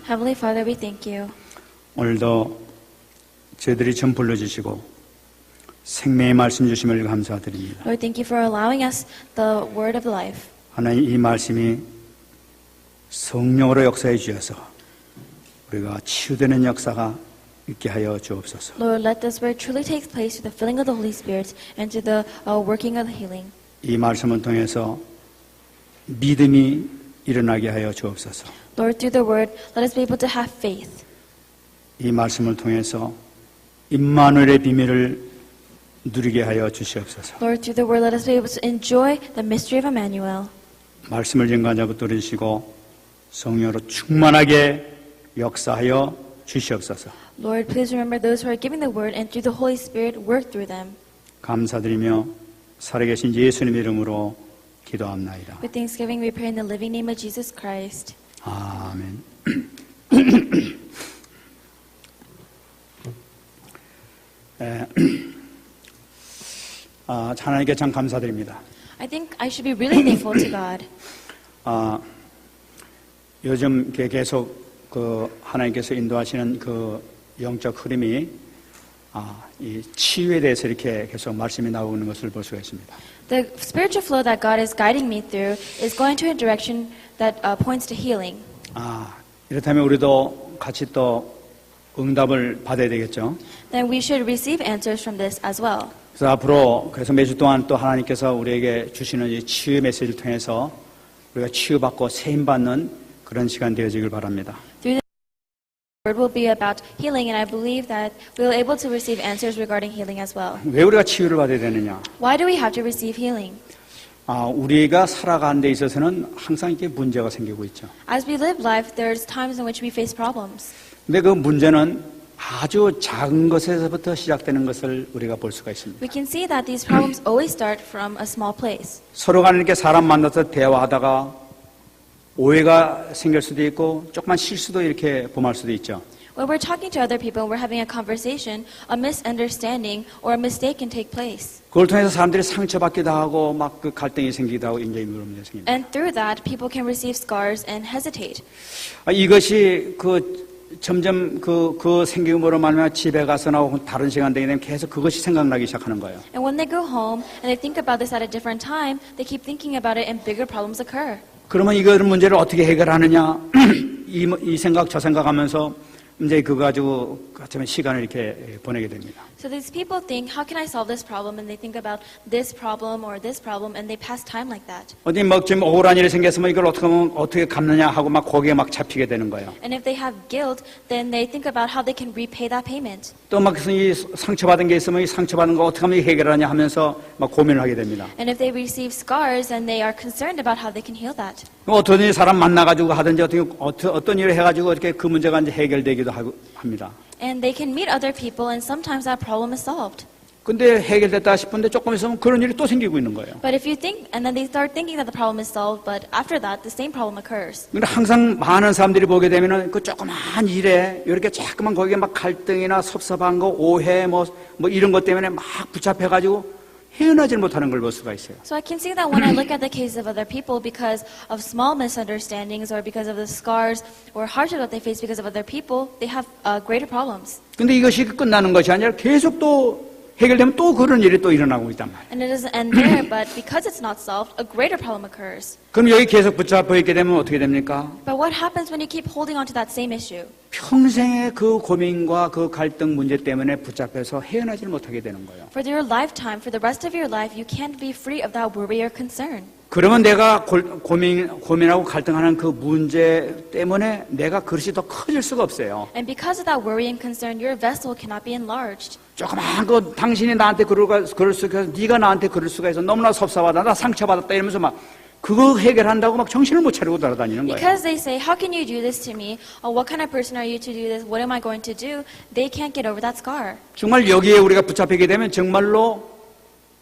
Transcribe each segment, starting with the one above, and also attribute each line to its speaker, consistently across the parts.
Speaker 1: Heavenly Father, we thank you.
Speaker 2: 오늘도 저희들이 전 불러주시고 생명의 말씀 주심을 감사드립니다.
Speaker 1: Lord, thank you for allowing us the word of life.
Speaker 2: 하나님, 이 말씀이 성령으로 역사해 주셔서 우리가 치유되는 역사가 있게 하여 주옵소서.
Speaker 1: Lord, let this word truly take place through the filling of the Holy Spirit and through the working of the healing.
Speaker 2: 이 말씀을 통해서 믿음이 일어나게 하여 주옵소서.
Speaker 1: Lord, through the word, let us be able to have faith.
Speaker 2: 이 말씀을 통해서 임마누엘의 비밀을 누리게 하여 주시옵소서.
Speaker 1: Lord, through the word, let us be able to enjoy the mystery of Emmanuel.
Speaker 2: 말씀을 증거하자 붙들으시고 성령으로 충만하게 역사하여 주시옵소서.
Speaker 1: Lord, please remember those who are giving the word and through the Holy Spirit, work through them.
Speaker 2: 감사드리며 살아계신 예수님 이름으로 기도합나이다.
Speaker 1: With thanksgiving, we pray in the living name of Jesus Christ.
Speaker 2: 아멘. 하나님께 참 감사드립니다.
Speaker 1: I think I should be really thankful to God.
Speaker 2: 요즘 계속 하나님께서 인도하시는 그 영적 흐름이 이 치유에 대해서 이렇게 계속 말씀이 나오는 것을 볼 수가 있습니다.
Speaker 1: The spiritual flow that God is guiding me through is going to a direction that points to healing.
Speaker 2: 이렇다면 우리도 같이 또 응답을 받아야 되겠죠.
Speaker 1: Then we should receive answers from this as well.
Speaker 2: 그래서 앞으로 그래서 매주 동안 또 하나님께서 우리에게 주시는 이 치유 메시지를 통해서 우리가 치유받고 세임받는 그런 시간 되어지길 바랍니다.
Speaker 1: Through the word will be about healing, and I believe that we will be able to receive answers regarding healing as well.
Speaker 2: 왜 우리가 치유를 받아야 되느냐?
Speaker 1: Why do we have to receive healing?
Speaker 2: 우리가 살아가는 데 있어서는 항상 이렇게 문제가 생기고 있죠.
Speaker 1: As we live life, there's times in which we face problems.
Speaker 2: 근데 그 문제는 아주 작은 것에서부터 시작되는 것을 우리가 볼 수가 있습니다.
Speaker 1: We can see that these problems always start from a small place.
Speaker 2: 서로 간에 이렇게 사람 만나서 대화하다가 오해가 생길 수도 있고 조그만 실수도 이렇게 범할 수도 있죠.
Speaker 1: When we're talking to other people, we're having a conversation, a misunderstanding or a mistake can take place.
Speaker 2: 그걸 통해서 사람들이 상처받기도 하고 막 그 갈등이 생기기도 하고 인정이 그런 문제가 생깁니다.
Speaker 1: And through that, people can receive scars and hesitate.
Speaker 2: 이것이 점점 그 생김으로 말미암아 집에 가서나 혹은 다른 시간 되게 되면 계속 그것이 생각나기 시작하는 거예요.
Speaker 1: And when they go home and they think about this at a different time, they keep thinking about it and bigger problems occur.
Speaker 2: 그러면 이런 문제를 어떻게 해결하느냐 이 생각 저 생각하면서 이제 그거 가지고 시간을 이렇게 보내게 됩니다.
Speaker 1: So these people think, how can I solve this problem? And they think about this problem or this problem, and they pass time like that.
Speaker 2: 어디 좀 억울한 일이 생겼으면 이걸 어떻게 갚느냐 하고 막 거기에 막 잡히게 되는 거예요.
Speaker 1: And if they have guilt, then they think about how they can repay that payment.
Speaker 2: 또 막 이 상처받은 게 있으면 이 상처받은 거 어떻게 하면 해결하냐 하면서 막 고민을 하게 됩니다.
Speaker 1: And if they receive scars, then they are concerned about how they can heal that.
Speaker 2: 어떤 사람 만나가지고 하든지 어떤 일을 해가지고 이렇게 그 문제가 이제 해결되기도 합니다.
Speaker 1: And they can meet other people, and sometimes that problem is solved.
Speaker 2: 근데 해결됐다 싶은데 조금 있으면 그런 일이 또 생기고 있는 거예요.
Speaker 1: But if you think, and then they start thinking that the problem is solved, but after that, the same problem occurs.
Speaker 2: 근데 항상 많은 사람들이 보게 되면은 그 조그만 일에 이렇게 자꾸만 거기에 막 갈등이나 섭섭한 거, 오해 뭐 이런 것 때문에 막 붙잡혀가지고 헤어나질 못하는 걸 볼 수가 있어요.
Speaker 1: So I can see that when I look at the case of other people, because of small misunderstandings or because of the scars or hardship that they face because of other people, they have greater problems.
Speaker 2: 근데 이것이 끝나는 것이 아니라 계속 또 해결되면 또 그런 일이 또 일어나고 있단 말이에요.
Speaker 1: And it doesn't end there, but because it's not solved, a greater problem occurs.
Speaker 2: 그럼 여기 계속 붙잡혀 있게 되면 어떻게 됩니까?
Speaker 1: But what happens when you keep holding on to that same issue?
Speaker 2: 평생의 그 고민과 그 갈등 문제 때문에 붙잡혀서 헤어나질 못하게 되는 거예요.
Speaker 1: For your lifetime, for the rest of your life, you can't be free of that worry or concern.
Speaker 2: 그러면 내가 고민하고 갈등하는 그 문제 때문에 내가 그릇이 더 커질 수가 없어요.
Speaker 1: And because of that worry and concern, your vessel cannot be enlarged.
Speaker 2: 조그만 거 당신이 나한테 그럴 수가 있어, 네가 나한테 그럴 수가 있어, 너무나 섭섭하다, 나 상처받았다 이러면서 막 그거 해결한다고 막 정신을 못 차리고 돌아다니는 거예요.
Speaker 1: Because they say, how can you do this to me? What kind of person are you to do this? What am I going to do? They can't get over that scar.
Speaker 2: 정말 여기에 우리가 붙잡히게 되면 정말로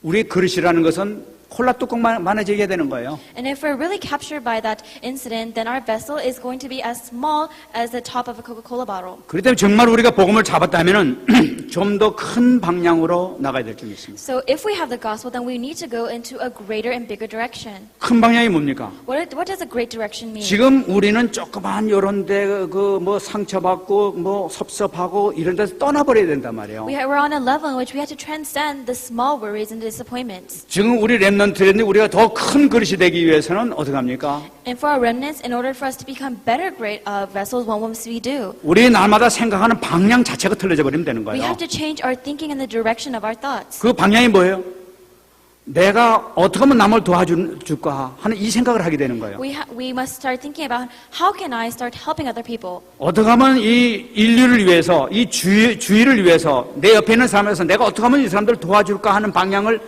Speaker 2: 우리의 그릇이라는 것은 콜라 뚜껑만해지게 되는 거예요.
Speaker 1: And if we're really captured by that incident, then our vessel is going to be as small as the top of a Coca-Cola bottle.
Speaker 2: 그렇기 때문에 정말 우리가 복음을 잡았다면은 좀 더 큰 방향으로 나가야 될 점이 있습니다.
Speaker 1: So if we have the gospel, then we need to go into a greater and bigger direction.
Speaker 2: 큰 방향이 뭡니까?
Speaker 1: What does a great direction mean?
Speaker 2: 지금 우리는 조그만 요런 데 그 뭐 상처받고 뭐 섭섭하고 이런 데서 떠나버려야 된단 말이에요.
Speaker 1: We're on a level in which we have to transcend the small worries and disappointments.
Speaker 2: 지금 우리 렘넌트들인데 우리가 더 큰 그릇이 되기 위해서는 어떻게 합니까?
Speaker 1: And for our remnants, in order for us to become better great vessels, what must we do?
Speaker 2: 우리 날마다 생각하는 방향 자체가 틀려져 버리면 되는
Speaker 1: We
Speaker 2: 거예요.
Speaker 1: have to change our thinking and the direction of our thoughts.
Speaker 2: 그 방향이 뭐예요? 내가 어떻게 하면 남을 도와줄까 하는 이 생각을 하게 되는 거예요.
Speaker 1: We must start thinking about how can I start helping other people?
Speaker 2: 어떻게 하면 이 인류를 위해서, 이 주의를 위해서 내 옆에 있는 사람에서 내가 어떻게 하면 이 사람들을 도와줄까 하는 방향을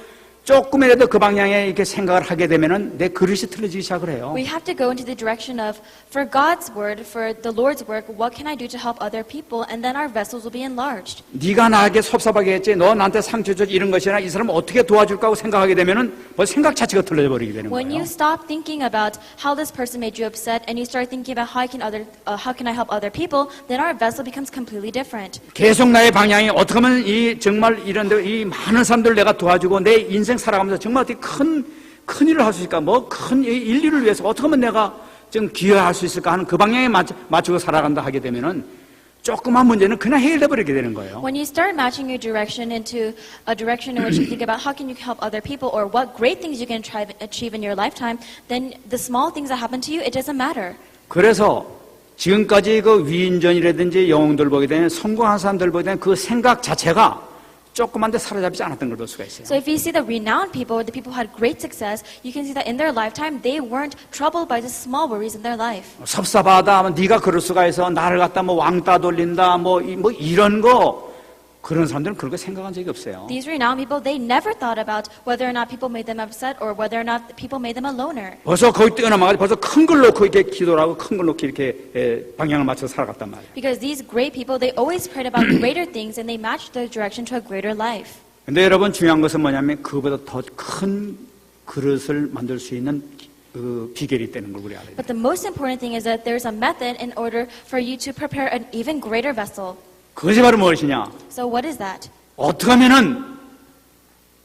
Speaker 2: 조금이라도 그 방향에 이렇게 생각을 하게 되면은 내 그릇이 틀려지기 시작을 해요.
Speaker 1: We have to go into the direction of, for God's word, for the Lord's work, what can I do to help other people? And then our vessels will be enlarged.
Speaker 2: 네가 나에게 섭섭하게 했지, 너 나한테 상처 줬지 이런 것이나 이 사람 어떻게 도와줄까 하고 생각하게 되면은 벌써 생각 자체가 틀려져 버리게 되는
Speaker 1: When
Speaker 2: 거예요.
Speaker 1: you stop thinking about how this person made you upset and you start thinking about how can I help other people, then our vessel becomes completely different.
Speaker 2: 계속 나의 방향이 어떻게 하면 이 정말 이런데 이 많은 사람들 내가 도와주고 내 인생 살아가면서 정말 어떻게 큰 일을 할 수 있을까? 뭐 큰 인류를 위해서 어떻게 하면 내가 좀 기여할 수 있을까 하는 그 방향에 맞추고 살아간다 하게 되면은 조그만 문제는 그냥 해결돼 버리게 되는 거예요.
Speaker 1: When you start matching your direction into a direction in which you think about how can you help other people or what great things you can try to achieve in your lifetime, then the small things that happen to you, it doesn't matter.
Speaker 2: 그래서 지금까지 그 위인전이라든지 영웅들 보게 되면 성공한 사람들 보게 되면 그 생각 자체가 조그만 데 사로잡히지 않았던 걸 볼 수가 있어요.
Speaker 1: So if you see the renowned people, the people who had great success, you can see that in their lifetime, they weren't troubled by the small worries in their life.
Speaker 2: 섭섭하다, 네가 그럴 수가 있어, 나를 갖다 뭐 왕따 돌린다, 뭐 이런 거 그런 사람들은 그런 거 생각한 적이 없어요.
Speaker 1: These renowned people, they never thought about whether or not people made them upset or whether or not people made them a loner.
Speaker 2: 벌써 거기 뛰어넘어가지고 벌써 큰 걸 놓고 이렇게 기도를 하고 큰 걸 놓고 이렇게 방향을 맞춰서 살아갔단 말이에요.
Speaker 1: Because these great people, they always prayed about greater things and they matched their direction to a greater life.
Speaker 2: 근데 여러분 중요한 것은 뭐냐면 그보다 더 큰 그릇을 만들 수 있는 그 비결이 있다는 걸 우리 알아야 돼요.
Speaker 1: But the most important thing is that there's a method in order for you to prepare an even greater vessel.
Speaker 2: 그것이 바로 무엇이냐?
Speaker 1: So what is that?
Speaker 2: 어떻게 하면은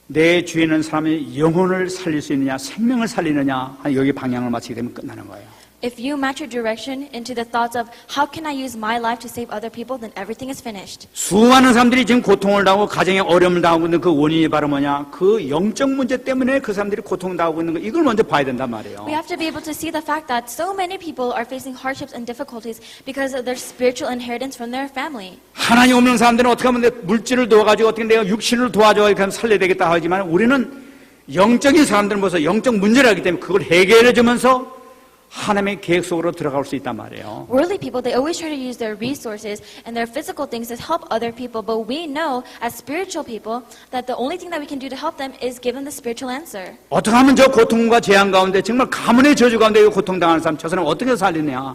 Speaker 2: 내 주위에 있는 사람의 영혼을 살릴 수 있느냐, 생명을 살리느냐, 여기 방향을 맞추게 되면 끝나는 거예요.
Speaker 1: If you match your direction into the thoughts of how can I use my life to save other people, then everything is finished.
Speaker 2: 수많은 사람들이 지금 고통을 당하고 가정에 어려움을 당하고 있는 그 원인이 바로 뭐냐? 그 영적 문제 때문에 그 사람들이 고통을 당하고 있는 거 이걸 먼저 봐야 된단 말이에요.
Speaker 1: We have to be able to see the fact that so many people are facing hardships and difficulties because of their spiritual inheritance from their family.
Speaker 2: 하나님 없는 사람들은 어떻게 하면 내 물질을 도와가지고 어떻게 내가 육신을 도와줘 이렇게 하면 살려야 되겠다 하지만 우리는 영적인 사람들은 벌써 영적 문제를 하기 때문에 그걸 해결해 주면서 하나님의 계획 속으로 들어갈 수 있단 말이에요.
Speaker 1: Worldly people, they always try to use their resources and their physical things to help other people, but we know as spiritual people that the only thing that we can do to help them is give them the spiritual answer.
Speaker 2: 어떻게 하면 저 고통과 재앙 가운데 정말 가문의 저주 가운데 고통당하는 사람 저 사람 어떻게 살리냐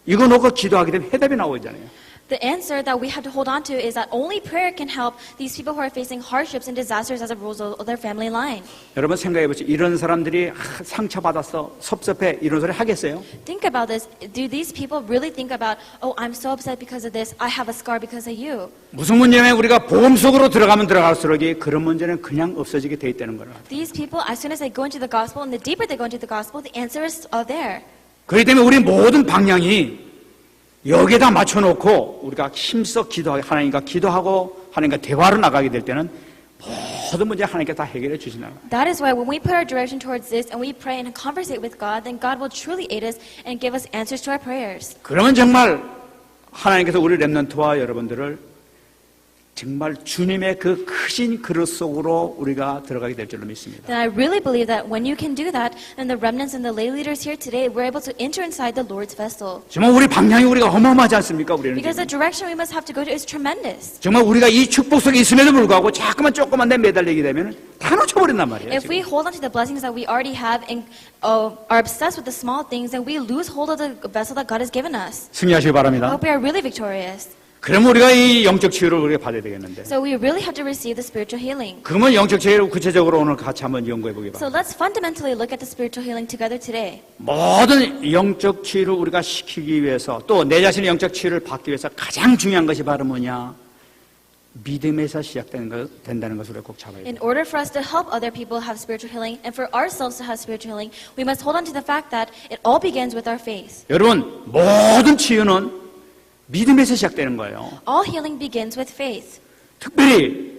Speaker 2: 이거 놓고 기도하게 되면 해답이 나오잖아요.
Speaker 1: The answer that we have to hold on to is that only prayer can help these people who are facing hardships and disasters as a result of their family line.
Speaker 2: 여러분 생각해 보세요. 이런 사람들이 상처받았어, 섭섭해 이런 소리 하겠어요?
Speaker 1: Think about this. Do these people really think about, oh, I'm so upset because of this. I have a scar because of you.
Speaker 2: 무슨 문제냐면 우리가 복음 속으로 들어가면 들어갈수록 그런 문제는 그냥 없어지게 돼 있다는 거라.
Speaker 1: These people, as soon as they go into the gospel, and the deeper they go into the gospel, the answer is there.
Speaker 2: 그렇기 때문에 우리 모든 방향이 여기에다 맞춰놓고 우리가 힘써 기도하고 하나님과 기도하고 하나님과 대화로 나가게 될 때는 모든 문제 하나님께 다 해결해 주시나요?
Speaker 1: That is why when we put our direction towards this and we pray and conversate with God, then God will truly aid us and give us answers to our prayers.
Speaker 2: 그러면 정말 하나님께서 우리 렘넌트와 여러분들을 정말 주님의 그 크신 그릇 속으로 우리가 들어가게 될 줄로 믿습니다.
Speaker 1: Then I really believe that when you can do that, then the remnants and the lay leaders here today, we're able to enter inside the Lord's vessel.
Speaker 2: 정말 우리 방향이 우리가 어마어마하지 않습니까? 우리는
Speaker 1: Because the
Speaker 2: 지금.
Speaker 1: direction we must have to go to is tremendous.
Speaker 2: 정말 우리가 이 축복 속에 있음에도 불구하고 자꾸만 조금만 데 매달리게 되면 다 놓쳐버린단 말이에요.
Speaker 1: If we
Speaker 2: 지금.
Speaker 1: hold on to the blessings that we already have and are obsessed with the small things, then we lose hold of the vessel that God has given us.
Speaker 2: 승리하시기
Speaker 1: I
Speaker 2: 바랍니다.
Speaker 1: hope we are really victorious.
Speaker 2: 그럼 우리가 이 영적 치유를 우리가 받아야 되겠는데.
Speaker 1: So we really have to receive the spiritual healing.
Speaker 2: 그러면 영적 치유를 구체적으로 오늘 같이 한번 연구해 보기
Speaker 1: So
Speaker 2: 바랍니다.
Speaker 1: let's fundamentally look at the spiritual healing together today.
Speaker 2: 모든 영적 치유를 우리가 시키기 위해서 또 내 자신의 영적 치유를 받기 위해서 가장 중요한 것이 바로 뭐냐? 믿음에서 된다는 것을 우리가 꼭 잡아야 돼요.
Speaker 1: In order for us to help other people have spiritual healing and for ourselves to have spiritual healing, we must hold on to the fact that it all begins with our faith.
Speaker 2: 여러분, 모든 치유는 믿음에서 시작되는 거예요.
Speaker 1: All healing begins with faith.
Speaker 2: 특별히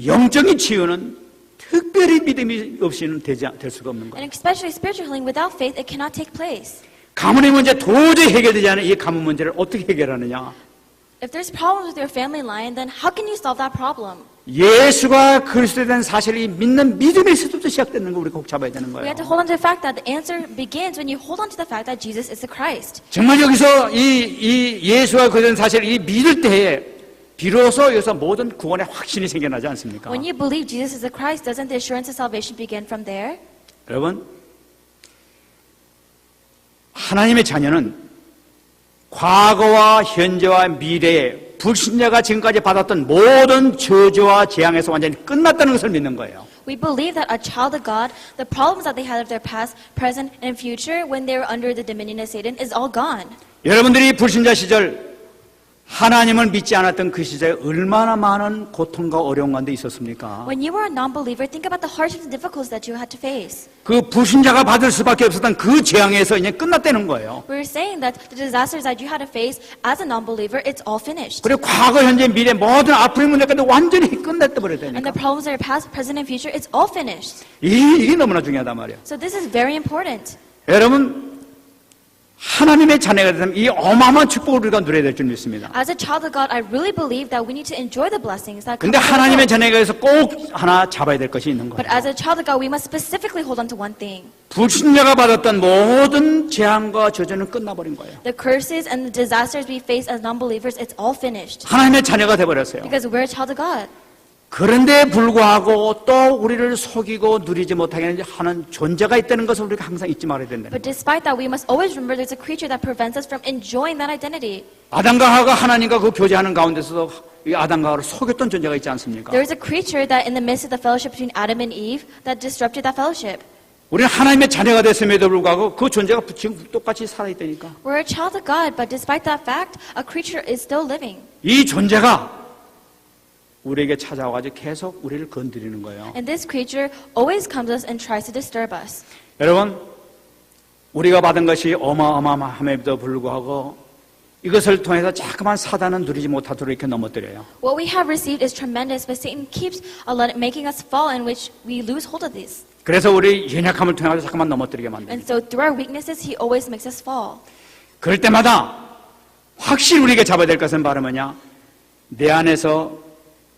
Speaker 2: 영적인 치유는 특별히 믿음이 없이는 될 수가 없는 거예요.
Speaker 1: And especially spiritual healing, without faith, it cannot take place.
Speaker 2: 가문의 문제 도저히 해결되지 않은 이 가문 문제를 어떻게 해결하느냐?
Speaker 1: If there's problems with your family line, then how can you solve that problem?
Speaker 2: 예수가 그리스도에 대한 사실이 믿는 믿음에서부터 시작되는 거 우리가 꼭 잡아야 되는
Speaker 1: We
Speaker 2: 거예요.
Speaker 1: have to hold on to the fact that the answer begins when you hold on to the fact that Jesus is the Christ.
Speaker 2: 정말 여기서 이 예수가 그리스도에 대한 사실을 이 믿을 때에 비로소 여기서 모든 구원의 확신이 생겨나지 않습니까?
Speaker 1: When you believe Jesus is the Christ, doesn't the assurance of salvation begin from there?
Speaker 2: 여러분, 하나님의 자녀는 과거와 현재와 미래에 불신자가 지금까지 받았던 모든 저주와 재앙에서 완전히 끝났다는 것을 믿는 거예요.
Speaker 1: We believe that a child of God, the problems that they had of their past, present, and future when they were under the dominion of Satan is all gone.
Speaker 2: 여러분들이 불신자 시절 하나님을 믿지 않았던 그 시절에 얼마나 많은 고통과 어려운 가운데 있었습니까?
Speaker 1: When you were a non-believer, think about the hardships and difficulties that you had to face.
Speaker 2: 그 불신자가 받을 수밖에 없었던 그 재앙에서 이제 끝났다는 거예요.
Speaker 1: We're saying that the disasters that you had to face as a non-believer, it's all finished.
Speaker 2: 그리고 과거, 현재, 미래 모든 아픔의 문제까지 완전히 끝냈다
Speaker 1: And the
Speaker 2: 버렸다니까.
Speaker 1: problems that are past, present, and future, it's all finished.
Speaker 2: 이게 너무나 중요하단 말이에요.
Speaker 1: So this is very important.
Speaker 2: 여러분, 하나님의 자녀가 되면 이 어마어마한 축복을 우리가 누려야 될 줄 믿습니다.
Speaker 1: As a child of God, I really believe that we need to enjoy the blessings that come
Speaker 2: 근데
Speaker 1: from
Speaker 2: 하나님의
Speaker 1: God.
Speaker 2: 자녀가 돼서 꼭 하나 잡아야 될 것이 있는
Speaker 1: But
Speaker 2: 거예요.
Speaker 1: as a child of God, we must specifically hold on to one thing.
Speaker 2: 불신자가 받았던 모든 재앙과 저주는 끝나버린 거예요.
Speaker 1: The curses and the disasters we face as non-believers, it's all finished.
Speaker 2: 하나님의 자녀가 돼버렸어요.
Speaker 1: Because we're a child of God.
Speaker 2: 그런데 불구하고 또 우리를 속이고 누리지 못하게 하는 존재가 있다는 것을 우리가 항상 잊지 말아야 된다는
Speaker 1: But
Speaker 2: 거예요.
Speaker 1: despite that, we must always remember there's a creature that prevents us from enjoying that identity.
Speaker 2: 아담과 하와가 하나님과 그 교제하는 가운데서도 이 아담과 하와를 속였던 존재가 있지 않습니까?
Speaker 1: There is a creature that in the midst of the fellowship between Adam and Eve that disrupted that fellowship.
Speaker 2: 우리는 하나님의 자녀가 됐음에도 불구하고 그 존재가 지금 똑같이 살아있다니까.
Speaker 1: We're a child of God, but despite that fact, a creature is still living.
Speaker 2: 이 존재가 우리에게 찾아와가지고 계속 우리를 건드리는 거예요.
Speaker 1: And this creature always comes us and tries to disturb us.
Speaker 2: 여러분, 우리가 받은 것이 어마어마함에도 불구하고 이것을 통해서 자꾸만 사단은 누리지 못하도록 이렇게 넘어뜨려요.
Speaker 1: What we have received is tremendous, but Satan keeps making us fall in which we lose hold of this.
Speaker 2: 그래서 우리 연약함을 통해서 자꾸만 넘어뜨리게 만듭니다.
Speaker 1: And so through our weaknesses, he always makes us fall.
Speaker 2: 그럴 때마다 확실히 우리에게 잡아야 될 것은 바로 뭐냐? 내 안에서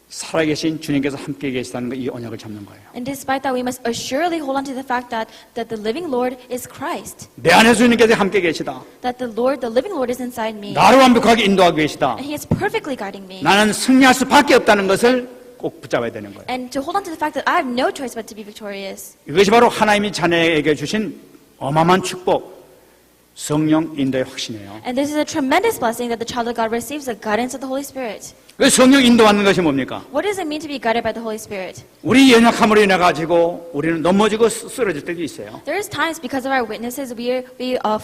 Speaker 2: 살아계신 주님께서 함께 계시다는 이 언약을 잡는 거예요.
Speaker 1: And despite that, we must assuredly hold on to the fact that the living Lord is Christ.
Speaker 2: 내 안에서 주님께서 함께 계시다.
Speaker 1: That the living Lord is inside me.
Speaker 2: 나를 완벽하게 인도하고 계시다.
Speaker 1: And he is perfectly guiding me.
Speaker 2: 나는 승리할 수밖에 없다는 것을 꼭 붙잡아야 되는 거예요.
Speaker 1: And to hold on to the fact that I have no choice but to be victorious.
Speaker 2: 이것이 바로 하나님이 자녀에게 주신 어마어마한 축복, 성령 인도의 확신이에요.
Speaker 1: And this is a tremendous blessing that the child of God receives, the guidance of the Holy Spirit.
Speaker 2: 그 성령 인도하는 것이 뭡니까?
Speaker 1: What does it mean to be guided by the Holy Spirit?
Speaker 2: 우리 연약함으로 인해 가지고 우리는 넘어지고 쓰러질 때도 있어요.
Speaker 1: There is times because of our witnesses we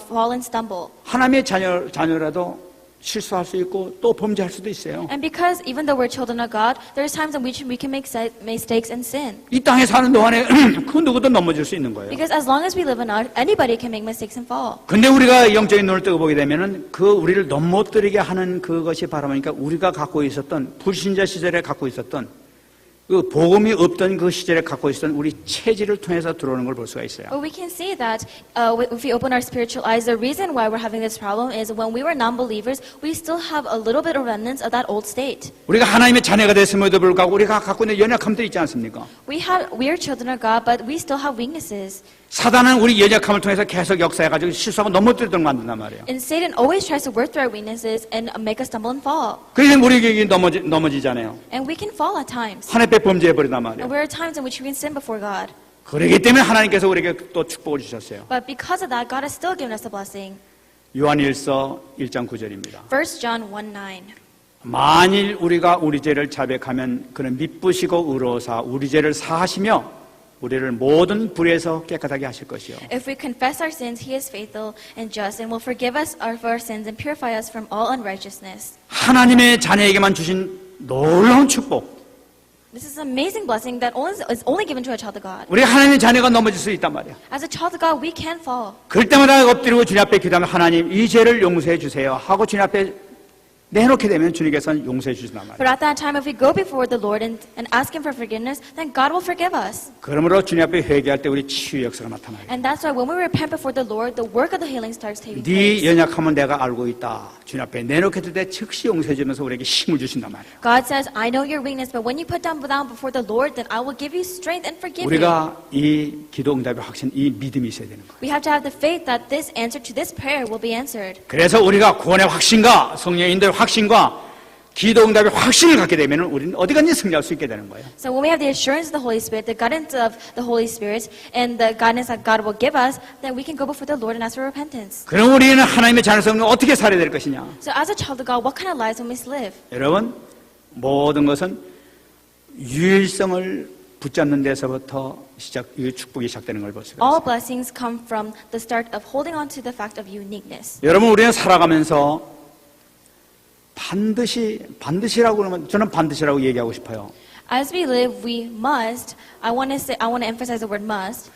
Speaker 1: fall and stumble.
Speaker 2: 하나님의 자녀라도 실수할 수 있고 또 범죄할 수도 있어요.
Speaker 1: And because even though we're children of God, there is times in which we can make mistakes and sin.
Speaker 2: 이 땅에 사는 동안에 그 누구도 넘어질 수 있는 거예요.
Speaker 1: Because as long as we live on earth, anybody can make mistakes and fall.
Speaker 2: 근데 우리가 영적인 눈을 뜨고 보게 되면은 그 우리를 넘어뜨리게 하는 그것이 바로 뭐니까 우리가 갖고 있었던 불신자 시절에 갖고 있었던 그 복음이 없던 그 시절에 갖고 있었던 우리 체질을 통해서 들어오는 걸 볼 수가 있어요.
Speaker 1: But we can see that if we open our spiritual eyes, the reason why we're having this problem is when we were non-believers, we still have a little bit of remnants of that old state.
Speaker 2: 우리가 하나님의 자녀가 됐음에도 불구하고 우리가 갖고 있는 연약함들이 있지 않습니까?
Speaker 1: We are children of God, but we still have weaknesses.
Speaker 2: 사단은 우리 연약함을 통해서 계속 역사해가지고 실수하고 넘어뜨리도록 만든단 말이에요.
Speaker 1: And Satan always tries to work through our weaknesses and make us stumble and fall.
Speaker 2: 그래서 우리에게 넘어지잖아요.
Speaker 1: And we can fall at times.
Speaker 2: 하나님 앞에 범죄해버리단
Speaker 1: And
Speaker 2: 말이에요.
Speaker 1: there are times in which we can sin before God.
Speaker 2: 그렇기 때문에 하나님께서 우리에게 또 축복을 주셨어요.
Speaker 1: But because of that, God has still given us a blessing.
Speaker 2: 요한일서 1장 9절입니다.
Speaker 1: 1 John 1:9.
Speaker 2: 만일 우리가 우리 죄를 자백하면 그는 미쁘시고 의로우사 우리 죄를 사하시며 우리를 모든 불에서 깨끗하게 하실 것이요.
Speaker 1: If we confess our sins, He is faithful and just and will forgive us of our sins and purify us from all unrighteousness.
Speaker 2: 하나님의 자녀에게만 주신 놀라운 축복.
Speaker 1: This is an amazing blessing that is only given to a child of God.
Speaker 2: 우리 하나님의 자녀가 넘어질 수 있단 말이야.
Speaker 1: As a child of God, we can fall.
Speaker 2: 그럴 때마다 엎드리고 주님 앞에 기도하면 하나님 이 죄를 용서해 주세요 하고 주님 앞에 내놓게 되면 주님께서는 용서해 주신단 말이에요.
Speaker 1: But at that time, if we go before the Lord and ask Him for forgiveness, then God will forgive us.
Speaker 2: 그러므로 주님 앞에 회개할 때 우리 치유의 역사가 나타나요.
Speaker 1: And that's why when we repent before the Lord, the work of the healing starts taking
Speaker 2: 네
Speaker 1: place.
Speaker 2: 연약함은 내가 알고 있다. 주님 앞에 내놓게 될 때 즉시 용서해 주면서 우리에게 힘을 주신단 말이에요.
Speaker 1: God says, I know your weakness, but when you put down before the Lord, then I will give you strength and forgive you.
Speaker 2: 우리가 이 기도 응답의 확신, 이 믿음이 있어야 되는 거예요.
Speaker 1: We have to have the faith that this answer to this prayer will be answered.
Speaker 2: 그래서 우리가 구원의 확신과 성령의 인도의 확신과 기도 응답의 확신을 갖게 되면 우리는 어디든지 승리할 수 있게 되는 거예요.
Speaker 1: So when we have the assurance of the Holy Spirit, the guidance of the Holy Spirit, and the guidance that God will give us, then we can go before the Lord and ask for repentance.
Speaker 2: 그럼 우리는 하나님의 자녀성을 어떻게 살아야 될 것이냐?
Speaker 1: So as a child of God, what kind of lives will we live?
Speaker 2: 여러분, 모든 것은 유일성을 붙잡는 데서부터 이 축복이 시작되는 걸 볼 수가
Speaker 1: All
Speaker 2: 있어요.
Speaker 1: blessings come from the start of holding on to the fact of uniqueness.
Speaker 2: 여러분, 우리는 살아가면서 반드시라고 그러면 저는 반드시라고 얘기하고 싶어요.
Speaker 1: As we live, we must. I want to emphasize the word must.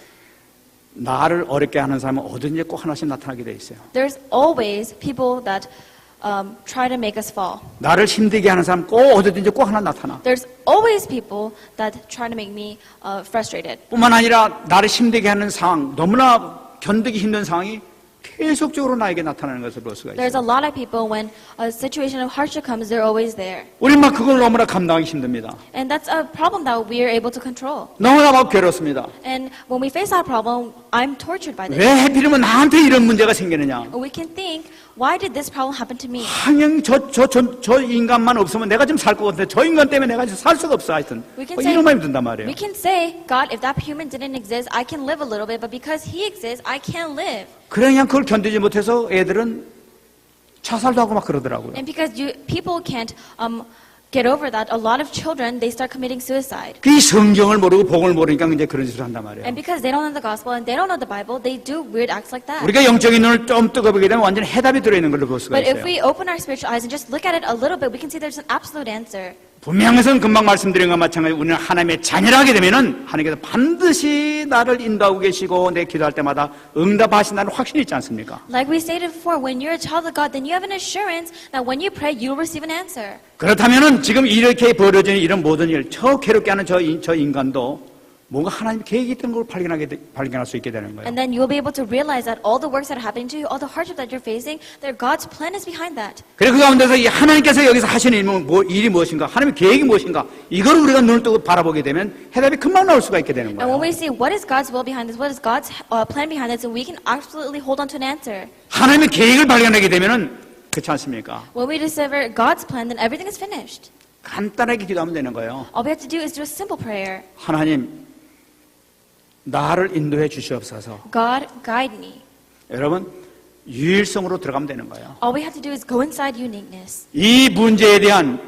Speaker 2: 나를 어렵게 하는 사람은 어딘지 꼭 하나씩 나타나게 돼 있어요.
Speaker 1: There's always people that try to make us fall.
Speaker 2: 나를 힘들게 하는 사람 꼭 어디든지 꼭 하나 나타나.
Speaker 1: There's always people that try to make me frustrated.
Speaker 2: 뿐만 아니라 나를 힘들게 하는 상황, 너무나 견디기 힘든 상황이 계속적으로 나에게 나타나는 것을 볼 수가
Speaker 1: There's
Speaker 2: 있어요.
Speaker 1: a lot of people when a situation of hardship comes, they're always there.
Speaker 2: 우린 막 그걸 너무나 감당하기 힘듭니다.
Speaker 1: And that's a problem that we are able to control.
Speaker 2: 너무나 막 괴롭습니다.
Speaker 1: And when we face that problem, I'm tortured by this.
Speaker 2: 왜 하필이면 나한테 이런 문제가 생기느냐?
Speaker 1: We can think, why did this problem happen to me?
Speaker 2: 항영 저 인간만 없으면 내가 좀 살 것 같은데 저 인간 때문에 내가 살 수가 없어 하여튼
Speaker 1: We can
Speaker 2: 이런 마음이 든단 말이에요.
Speaker 1: we can say, God, if that human didn't exist, I can live a little bit, but because he exists, I can't live.
Speaker 2: 그냥 그걸 견디지 못해서 애들은 자살도 하고 막 그러더라고요.
Speaker 1: And because people can't get over that, a lot of children, they start committing suicide.
Speaker 2: 그 성경을 모르고 복음을 모르니까 이제 그런 짓을 한단 말이에요.
Speaker 1: And because they don't know the gospel and they don't know the Bible, they do weird acts like that.
Speaker 2: 우리가 영적인 눈을 좀 뜨거보게 되면 완전 해답이 들어있는 걸로 볼 수가
Speaker 1: But if
Speaker 2: 있어요.
Speaker 1: we open our spiritual eyes and just look at it a little bit, we can see there's an absolute answer.
Speaker 2: 분명해서는 금방 말씀드린 것과 마찬가지로 우리는 하나님의 자녀라게 되면은 하나님께서 반드시 나를 인도하고 계시고 내 기도할 때마다 응답하신다는 확신이 있지 않습니까?
Speaker 1: Like we stated before, when you're a child of God, then you have an assurance that when you pray, you'll receive an answer.
Speaker 2: 그렇다면은 지금 이렇게 벌어지는 이런 모든 일, 저 괴롭게 하는 저 인간도 뭔가 하나님 계획이 있던 걸 발견할 수 있게 되는 거예요.
Speaker 1: And then you'll be able to realize that all the works that are happening to you, all the hardship that you're facing, that God's plan is behind that.
Speaker 2: 그래 그 가운데서 이 하나님께서 여기서 하시는 일이 무엇인가, 하나님의 계획이 무엇인가, 이걸 우리가 눈을 뜨고 바라보게 되면 해답이 금방 나올 수가 있게 되는
Speaker 1: And when
Speaker 2: 거예요.
Speaker 1: we see what is God's will behind this, what is God's plan behind this, and we can absolutely hold on to an answer.
Speaker 2: 하나님의 계획을 발견하게 되면은 그렇지 않습니까?
Speaker 1: When we discover God's plan, then everything is finished.
Speaker 2: 간단하게 기도하면 되는 거예요.
Speaker 1: All we have to do is do a simple prayer.
Speaker 2: 하나님, 나를 인도해 주시옵소서.
Speaker 1: God, guide me.
Speaker 2: 여러분, 유일성으로 들어가면 되는 거예요.
Speaker 1: All we have to do is go inside uniqueness.
Speaker 2: 이 문제에 대한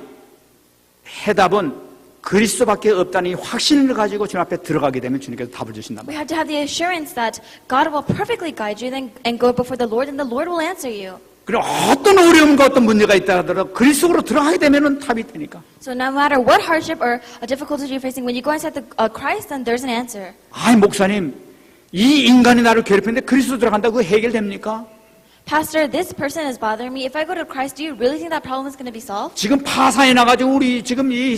Speaker 2: 해답은 그리스도밖에 없다는 이 확신을 가지고 주님 앞에 들어가게 되면 주님께서 답을 주신단
Speaker 1: We
Speaker 2: 말이에요.
Speaker 1: have to have the assurance that God will perfectly guide you and go before the Lord, and the Lord will answer you.
Speaker 2: 그리고 어떤 어려움과 어떤 문제가 있다 하더라도 그리스도로 들어가게 되면은 답이 되니까.
Speaker 1: So no matter what hardship or difficulties you're facing, when you go inside Christ, then there's an answer.
Speaker 2: 아이 목사님, 이 인간이 나를 괴롭히는데 그리스도 들어간다고 그거 해결됩니까?
Speaker 1: Pastor, this person is bothering me. If I go to Christ, do you really think that problem is going to be solved?
Speaker 2: 지금 파산이 나가지고 우리 지금 이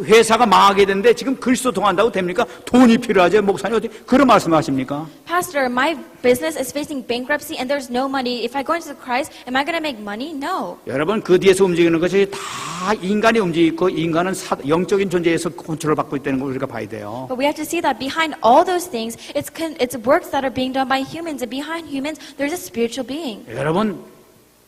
Speaker 2: 회사가 망하게 됐는데 지금 그리스도 통한다고 됩니까? 돈이 필요하죠. 목사님 어떻게 그런 말씀하십니까?
Speaker 1: Pastor, my business is facing bankruptcy and there's no money. If I go into Christ, am I going to make money? No.
Speaker 2: 여러분 그 뒤에서 움직이는 것이 다 인간이 움직이고 인간은 영적인 존재에서 컨트롤 받고 있다는 걸 우리가 봐야 돼요.
Speaker 1: But we have to see that behind all those things, it's works that are being done by humans, and behind humans, there's a spiritual being.
Speaker 2: 여러분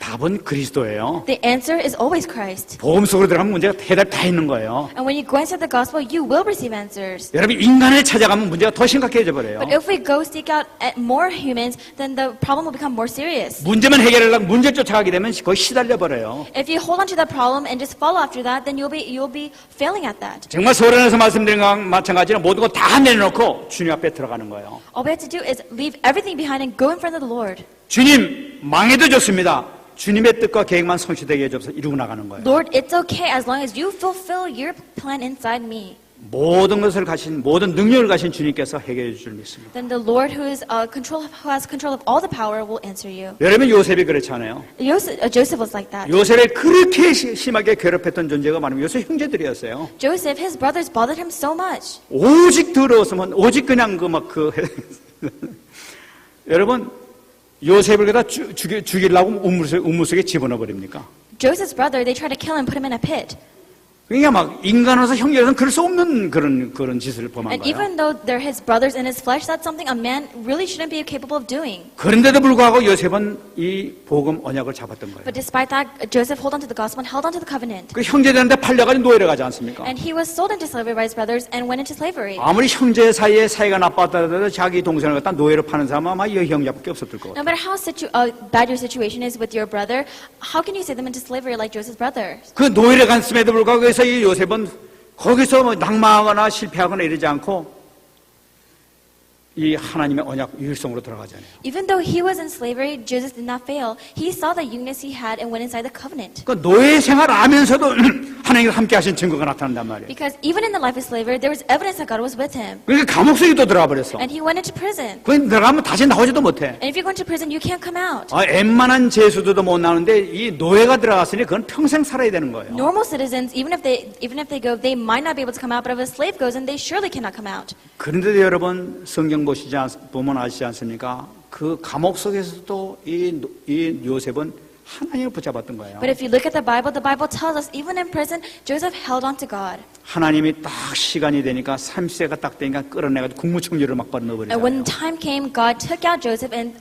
Speaker 2: 답은 그리스도예요.
Speaker 1: The answer is always Christ.
Speaker 2: 복음 속으로 들어가면 문제가 해답 다 있는 거예요.
Speaker 1: And when you go inside the gospel, you will receive answers.
Speaker 2: 여러분 인간을 찾아가면 문제가 더 심각해져 버려요.
Speaker 1: But if we go seek out at more humans, then the problem will become more serious.
Speaker 2: 문제만 해결하려고 문제 쫓아가게 되면 거의 시달려 버려요.
Speaker 1: If you hold on to that problem and just follow after that, then you'll be failing at that.
Speaker 2: 정말 서론에서 말씀드린 것과 마찬가지로 모든 거 다 내려놓고 주님 앞에 들어가는 거예요.
Speaker 1: All we have to do is leave everything behind and go in front of the Lord.
Speaker 2: 주님 망해도 좋습니다. 주님의 뜻과 계획만 성취되게 해줘서 이루고 나가는 거예요.
Speaker 1: Lord, it's okay as long as you fulfill your plan inside me.
Speaker 2: 모든 것을 가신 모든 능력을 가신 주님께서 해결해 줄 줄 믿습니다.
Speaker 1: Then the Lord who has control of all the power will answer you.
Speaker 2: 여러분 요셉이 그렇잖아요.
Speaker 1: Joseph was like that.
Speaker 2: 요셉을 그렇게 심하게 괴롭혔던 존재가 많으면 요셉 형제들이었어요.
Speaker 1: Joseph, his brothers bothered him so much.
Speaker 2: 오직 들어왔으면 오직 그냥 여러분 요셉을 그다 죽이려고 우물 속에 집어넣어 버립니까?
Speaker 1: Joseph's brother, they tried to kill him, put him in a pit.
Speaker 2: 그러니까 막 인간으로서 형제로서는 그럴 수 없는 그런 짓을 범한
Speaker 1: And
Speaker 2: 거예요.
Speaker 1: even though they're his brothers in his flesh, that's something a man really shouldn't be capable of doing.
Speaker 2: 그런데도 불구하고 요셉은 이 복음 언약을 잡았던 거예요.
Speaker 1: But despite that, Joseph held on to the gospel and held on to the covenant.
Speaker 2: 그 형제들한테 팔려가지고 노예를 가지 않습니까?
Speaker 1: And he was sold into slavery by his brothers and went into slavery.
Speaker 2: 아무리 형제 사이에 사이가 나빴다더라도 자기 동생을 갖다 노예로 파는 사람은 아마 이 형제밖에 없었을 것 같아요.
Speaker 1: No matter how bad your situation is with your brother, how can you send them into slavery like Joseph's brothers?
Speaker 2: 그 노예를 갔음에도 불구하고 그래서 이 요셉은 거기서 뭐 낙마하거나 실패하거나 이러지 않고 이 하나님의 언약 유일성으로 들어가잖아요.
Speaker 1: Even though he was in slavery, Joseph did not fail. He saw the uniqueness he had and went inside the covenant.
Speaker 2: 그 노예 생활하면서도 하나님과 함께 하신 증거가 나타난단 말이에요.
Speaker 1: Because even in the life of slavery, there was evidence that God was with him.
Speaker 2: 그러니까 감옥 속에 또 들어가 버렸어.
Speaker 1: And he went into prison.
Speaker 2: 거기 들어가면 다시 나오지도 못해.
Speaker 1: And if you go into prison, you can't come out.
Speaker 2: 웬만한 죄수들도 못 나오는데 이 노예가 들어갔으니 그건 평생 살아야 되는 거예요.
Speaker 1: Normal citizens, even if they go, they might not be able to come out. But if a slave goes in, they surely cannot come out.
Speaker 2: 그런데도 여러분 성경 보면 아시지 않습니까? 그 감옥 속에서도 이 요셉은 하나님을 붙잡았던 거예요.
Speaker 1: But if you look at the Bible tells us even in prison, Joseph held on to God.
Speaker 2: 하나님이 딱 시간이 되니까 30세가 딱 되니까 끌어내가지고 국무총리를 막
Speaker 1: And
Speaker 2: 넣어버리잖아요.
Speaker 1: when time came, God took out Joseph and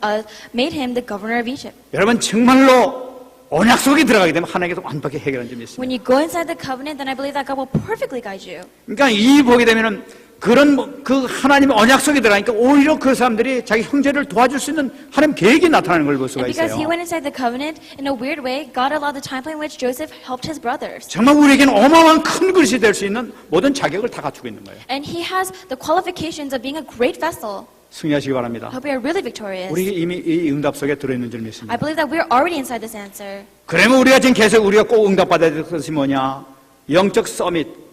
Speaker 1: made him the governor of Egypt.
Speaker 2: 여러분 정말로 언약 속에 들어가게 되면 하나님께서 완벽히 해결한 점이 있습니다.
Speaker 1: When you go inside the covenant, then I believe that God will perfectly guide you.
Speaker 2: 그러니까 이 보게 되면은 그런 그 하나님의 언약 속에 들어가니까 오히려 그 사람들이 자기 형제를 도와줄 수 있는 하나님 계획이 나타나는 걸 볼 수가
Speaker 1: And because he
Speaker 2: 있어요.
Speaker 1: went inside the covenant, in a weird way, God allowed the time frame in which Joseph helped his brothers.
Speaker 2: 정말 우리에게는 어마어마한 큰 그릇이 될 수 있는 모든 자격을 다 갖추고 있는 거예요.
Speaker 1: And he has the qualifications of being a great vessel.
Speaker 2: 승리하시기 바랍니다.
Speaker 1: I hope we are really victorious.
Speaker 2: 우리 이미 이 응답 속에 들어있는 줄 믿습니다.
Speaker 1: I believe that we are already inside this answer.
Speaker 2: 그러면 우리가 지금 계속 우리가 꼭 응답받아야 될 것이 뭐냐? 영적 서밋,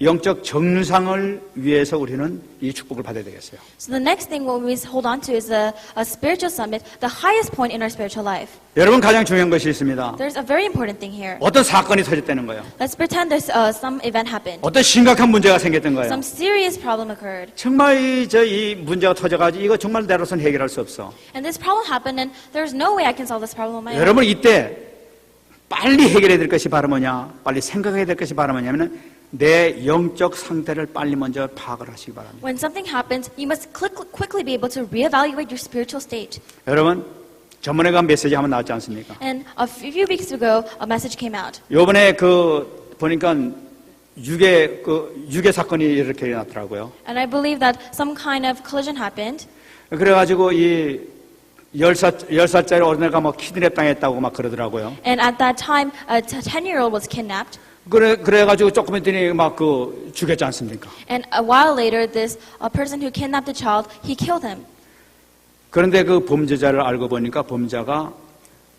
Speaker 2: 영적 정상을 위해서 우리는 이 축복을 받아야 되겠어요.
Speaker 1: So the next thing what we hold on to is a spiritual summit, the highest point in our spiritual life.
Speaker 2: 여러분 가장 중요한 것이 있습니다.
Speaker 1: There's a very important thing here.
Speaker 2: 어떤 사건이 터졌다는 거예요.
Speaker 1: Let's pretend there's some event happened.
Speaker 2: 어떤 심각한 문제가 생겼던 거예요.
Speaker 1: Some serious problem occurred.
Speaker 2: 정말 이 문제가 터져가지고 이거 정말 내로선 해결할 수 없어.
Speaker 1: And this problem happened and there's no way I can solve this problem on my own.
Speaker 2: 여러분 이때 빨리 해결해야 될 것이 바로 뭐냐? 빨리 생각해야 될 것이 바로 뭐냐면은 내 영적 상태를 빨리 먼저 파악을 하시기 바랍니다.
Speaker 1: When something happens, you must quickly be able to reevaluate your spiritual state.
Speaker 2: 여러분 전번에 그 메시지 한번 나왔지 않습니까?
Speaker 1: And a few weeks ago, a message came out.
Speaker 2: 요번에 보니까 유괴 사건이 이렇게 일어났더라고요.
Speaker 1: And I believe that some kind of collision happened.
Speaker 2: 그래가지고 이 10살짜리 어린애가 막 키드냅 당했다고 막 그러더라고요.
Speaker 1: And at that time, a 10-year-old was kidnapped.
Speaker 2: 그래가지고 조금 있더니 막 죽였지 않습니까?
Speaker 1: And a while later, this person who kidnapped the child, he killed him.
Speaker 2: 그런데 그 범죄자를 알고 보니까 범죄자가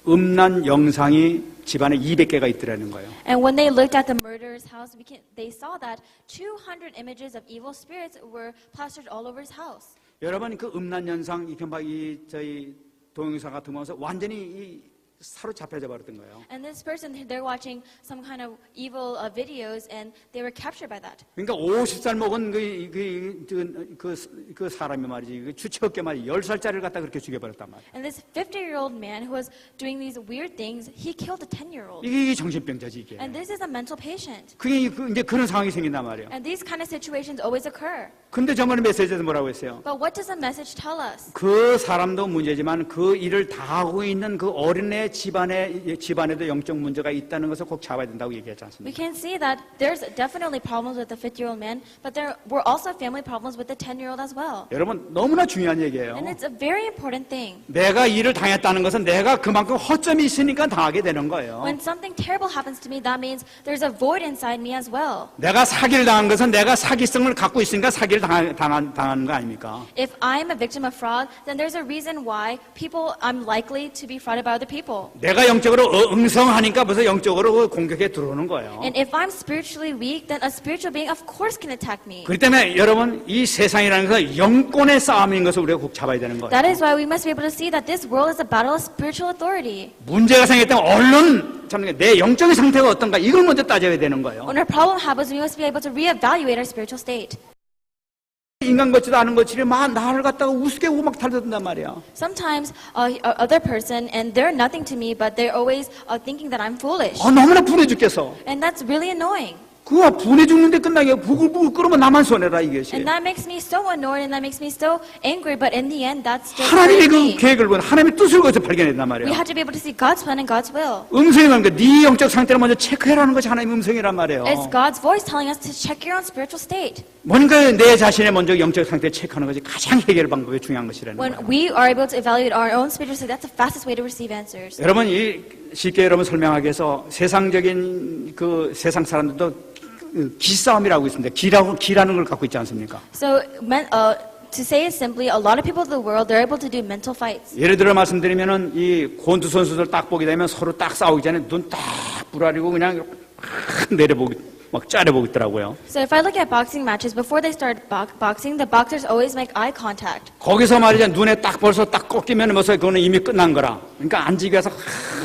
Speaker 2: 음란 영상이 집안에 200개가 있더라는 거예요.
Speaker 1: And when they looked at the murderer's house, they saw that 200 images of evil spirits were plastered all over his house.
Speaker 2: 여러분 그 음란 영상 저희 동영상 같은 거 보면서 완전히 사로잡혀져 버렸던 거예요.
Speaker 1: And this person, they're watching some kind of evil videos, and they were captured by that.
Speaker 2: 그러니까 50살 먹은 그 사람이 말이지 주체없게 말이 10살짜리를 갖다 그렇게 죽여버렸단 말이에요.
Speaker 1: And this 50-year-old man who was doing these weird things, he killed a 10-year-old.
Speaker 2: 이게 정신병자지 이게.
Speaker 1: And this is a mental patient.
Speaker 2: 그게 이제 그런 상황이 생긴단 말이에요.
Speaker 1: And these kind of situations always occur.
Speaker 2: 근데 저번에 메시지에서 뭐라고 했어요?
Speaker 1: But what does the message tell us?
Speaker 2: 그 사람도 문제지만 그 일을 다 하고 있는 그 어린애 내 집안에도 영적 문제가 있다는 것을 꼭 잡아야 된다고 얘기하지 않습니까?
Speaker 1: We can see that there's definitely problems with the 50-year-old man, but there were also family problems with the 10-year-old as well.
Speaker 2: 여러분 너무나 중요한 얘기예요.
Speaker 1: And it's a very important thing.
Speaker 2: 내가 일을 당했다는 것은 내가 그만큼 허점이 있으니까 당하게 되는 거예요.
Speaker 1: When something terrible happens to me, that means there's a void inside me as well.
Speaker 2: 내가 사기를 당한 것은 내가 사기성을 갖고 있으니까 사기를 당하는 거 아닙니까?
Speaker 1: If I'm a victim of fraud, then there's a reason why I'm likely to be frauded by other people.
Speaker 2: 내가 영적으로 응성하니까 벌써 영적으로 공격에 들어오는 거예요.
Speaker 1: And if I'm spiritually weak, then a spiritual being of course can attack me.
Speaker 2: 그렇기 때문에 여러분 이 세상이라는 것은 영권의 싸움인 것을 우리가 꼭 잡아야 되는 거예요.
Speaker 1: That is why we must be able to see that this world is a battle of spiritual authority.
Speaker 2: 문제가 생겼다면 얼른 내 영적인 상태가 어떤가 이걸 먼저 따져야 되는 거예요.
Speaker 1: When a problem happens, we must be able to reevaluate our spiritual state.
Speaker 2: 인간 같지도 않은 것들이 막 나를 갖다가 우습게 보고 막 달려든단 말이야.
Speaker 1: Sometimes other person, and they're nothing to me, but they're always thinking that I'm foolish.
Speaker 2: 너무나 분해 죽겠어.
Speaker 1: And that's really annoying.
Speaker 2: 그거 분해 죽는데 끝나게 부글부글 끓으면 나만 손해라 이것이.
Speaker 1: And that makes me so annoyed, and that makes me so angry, but in the end, that's just
Speaker 2: 하나님의 그
Speaker 1: me.
Speaker 2: 계획을 본 하나님의 뜻을 거기서 발견했단
Speaker 1: We
Speaker 2: 말이야.
Speaker 1: have to be able to see God's plan and God's will.
Speaker 2: 음성이 나는 거야. 네 영적 상태를 먼저 체크해라는 것이 하나님의 음성이란 말이에요.
Speaker 1: It's God's voice telling us to check your own spiritual state.
Speaker 2: 뭔가 내 자신의 먼저 영적 상태를 체크하는 것이 가장 해결 방법이 중요한 것이라는
Speaker 1: When
Speaker 2: 거예요.
Speaker 1: we are able to evaluate our own spiritual state, that's the fastest way to receive answers.
Speaker 2: 여러분 쉽게 여러분 설명하기 위해서 세상적인 그 세상 사람들도 기싸움이라고 있습니다. 기라는 걸 갖고 있지 않습니까?
Speaker 1: So, to say it simply, a lot of people in the world, they're able to do mental fights.
Speaker 2: 예를 들어 말씀드리면은 이 권투 선수들 딱 보게 되면 서로 딱 싸우기 전에 눈 딱 부라리고 그냥 막 짜려보고 있더라고요.
Speaker 1: So if I look at boxing matches, before they start boxing, the boxers always make eye contact.
Speaker 2: 거기서 말이죠. 눈에 딱 벌써 딱 꺾이면 벌써 그거는 이미 끝난 거라. 그러니까 앉기 위해서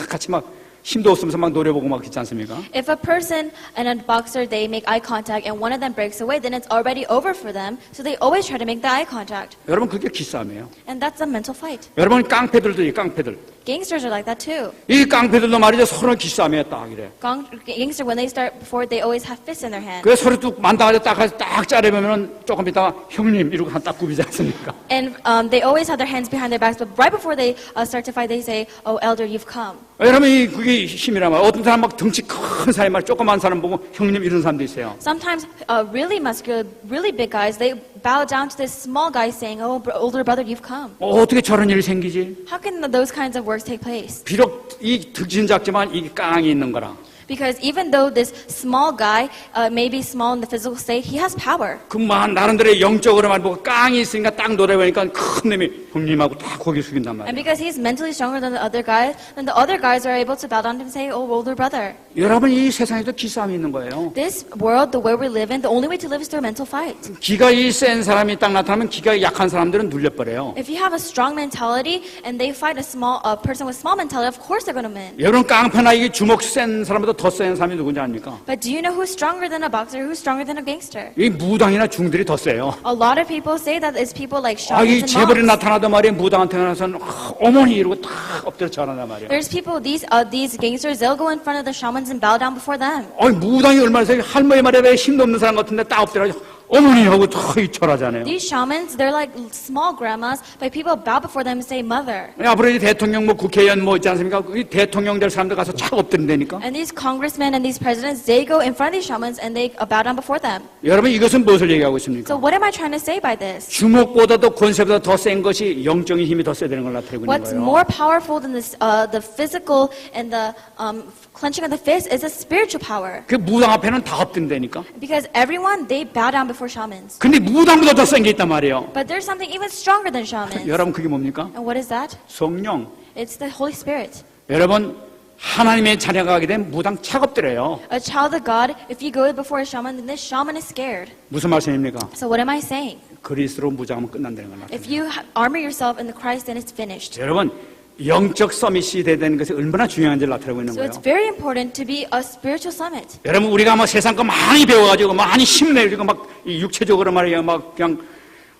Speaker 2: 같이 막 힘도 없으면서 막 노려보고 막 있지 않습니까?
Speaker 1: If a person and a boxer, they make eye contact and one of them breaks away, then it's already over for them. So they always try to make the eye contact.
Speaker 2: 여러분 그게 기싸움이에요.
Speaker 1: And that's a mental fight.
Speaker 2: 여러분 깡패들도 이 깡패들.
Speaker 1: Gangsters are like that too.
Speaker 2: 이 깡패들도 말이죠. 서로 기싸움이에요. 딱 이래.
Speaker 1: Gangster, when they start before, they always have fists in their hands.
Speaker 2: 그래서 서로 뚝 만다가지고 딱 자르면은 조금 있다가 형님 이러고 한 딱 굽이지 않습니까?
Speaker 1: And they always have their hands behind their backs, but right before they start to fight, they say, "Oh, elder, you've come."
Speaker 2: 여러분 그게 힘이란 말이에요. 어떤 사람 막 덩치 큰 사람 말 조그만 사람 보고 형님 이런 사람도 있어요.
Speaker 1: Sometimes really muscular, really big guys, they bow down to this small guy saying, "Oh, older brother, you've come."
Speaker 2: 어떻게 저런 일이 생기지?
Speaker 1: How can those kinds of works take place?
Speaker 2: 비록 이 득진 작지만 이게 깡이 있는 거라.
Speaker 1: Because even though this small guy may be small in the physical state, he has power.
Speaker 2: 그만 나름대로 영적으로 말보고 깡이 있으니까 딱 노래보니까 큰 놈이 형님하고 다 고개 숙인단
Speaker 1: And
Speaker 2: 말이에요.
Speaker 1: because he's mentally stronger than the other guys, then the other guys are able to bow down to him and say, "Oh, older brother."
Speaker 2: 여러분 이 세상에도 기싸움이 있는 거예요.
Speaker 1: This world, the way we live in, the only way to live is through a mental fight.
Speaker 2: 기가 센 사람이 딱 나타나면 기가 약한 사람들은 눌려버려요.
Speaker 1: If you have a strong mentality and they fight a person with small mentality, of course they're going to win.
Speaker 2: 여러분 깡패나 이게 주먹 센 사람보다 더 센 사람이 누군지 압니까?
Speaker 1: But do you know who's stronger than a boxer? Who's stronger than a gangster?
Speaker 2: 이 무당이나 중들이 더 세요.
Speaker 1: A lot of people say that it's people like
Speaker 2: 이
Speaker 1: shamans and
Speaker 2: 재벌이
Speaker 1: monks.
Speaker 2: 나타나도 말이에요. 무당한테 나서는 어머니 이러고 딱 엎드려 절하단 말이에요.
Speaker 1: There's people, these gangsters, they'll go in front of the shamans and bow down before them.
Speaker 2: 무당이 얼마나 세요. 할머니 말이야 왜 힘도 없는 사람 같은데 딱 엎드려 어머니 하고 더 절하잖아요.
Speaker 1: These shamans, they're like small grandmas, but people bow before them and say mother.
Speaker 2: 앞으로 이 대통령 국회의원 있지 않습니까? 이 대통령 될 사람들 가서 착 엎드린다니까.
Speaker 1: And these congressmen and these presidents, they go in front of these shamans and they bow down before them.
Speaker 2: 여러분 이것은 무엇을 얘기하고
Speaker 1: So
Speaker 2: 있습니까?
Speaker 1: what am I trying to say by this?
Speaker 2: 주먹보다도 권세보다 더 센 것이 영적인 힘이 더 세다는 걸 나타내고 있는
Speaker 1: What's
Speaker 2: 거예요.
Speaker 1: more powerful than this, the physical and the clenching of the fist is a spiritual power.
Speaker 2: 그 무당 앞에는 다 엎드린다니까.
Speaker 1: Because everyone, they bow down before shamans.
Speaker 2: 근데 무당보다 더 센 게 있단 말이에요.
Speaker 1: But there's something even stronger than shamans.
Speaker 2: 여러분 그게 뭡니까?
Speaker 1: And what is that?
Speaker 2: 성령.
Speaker 1: It's the Holy Spirit.
Speaker 2: 여러분 하나님의 자녀가 하게 되면 무당 착 엎드려요.
Speaker 1: A child of God, if you go before a shaman, then this shaman is scared.
Speaker 2: 무슨 말씀입니까?
Speaker 1: So what am I saying?
Speaker 2: 그리스도로 무장하면 끝난다는 걸 나타내요.
Speaker 1: If you armor yourself in the Christ, then it's finished.
Speaker 2: 여러분 영적 서밋이 되는 것이 얼마나 중요한지를 나타내고 있는
Speaker 1: So
Speaker 2: 거예요.
Speaker 1: it's very important to be a spiritual summit.
Speaker 2: 여러분 우리가 뭐 세상 거 많이 배워가지고 많이 힘내고 막 이 육체적으로 말이야 막 그냥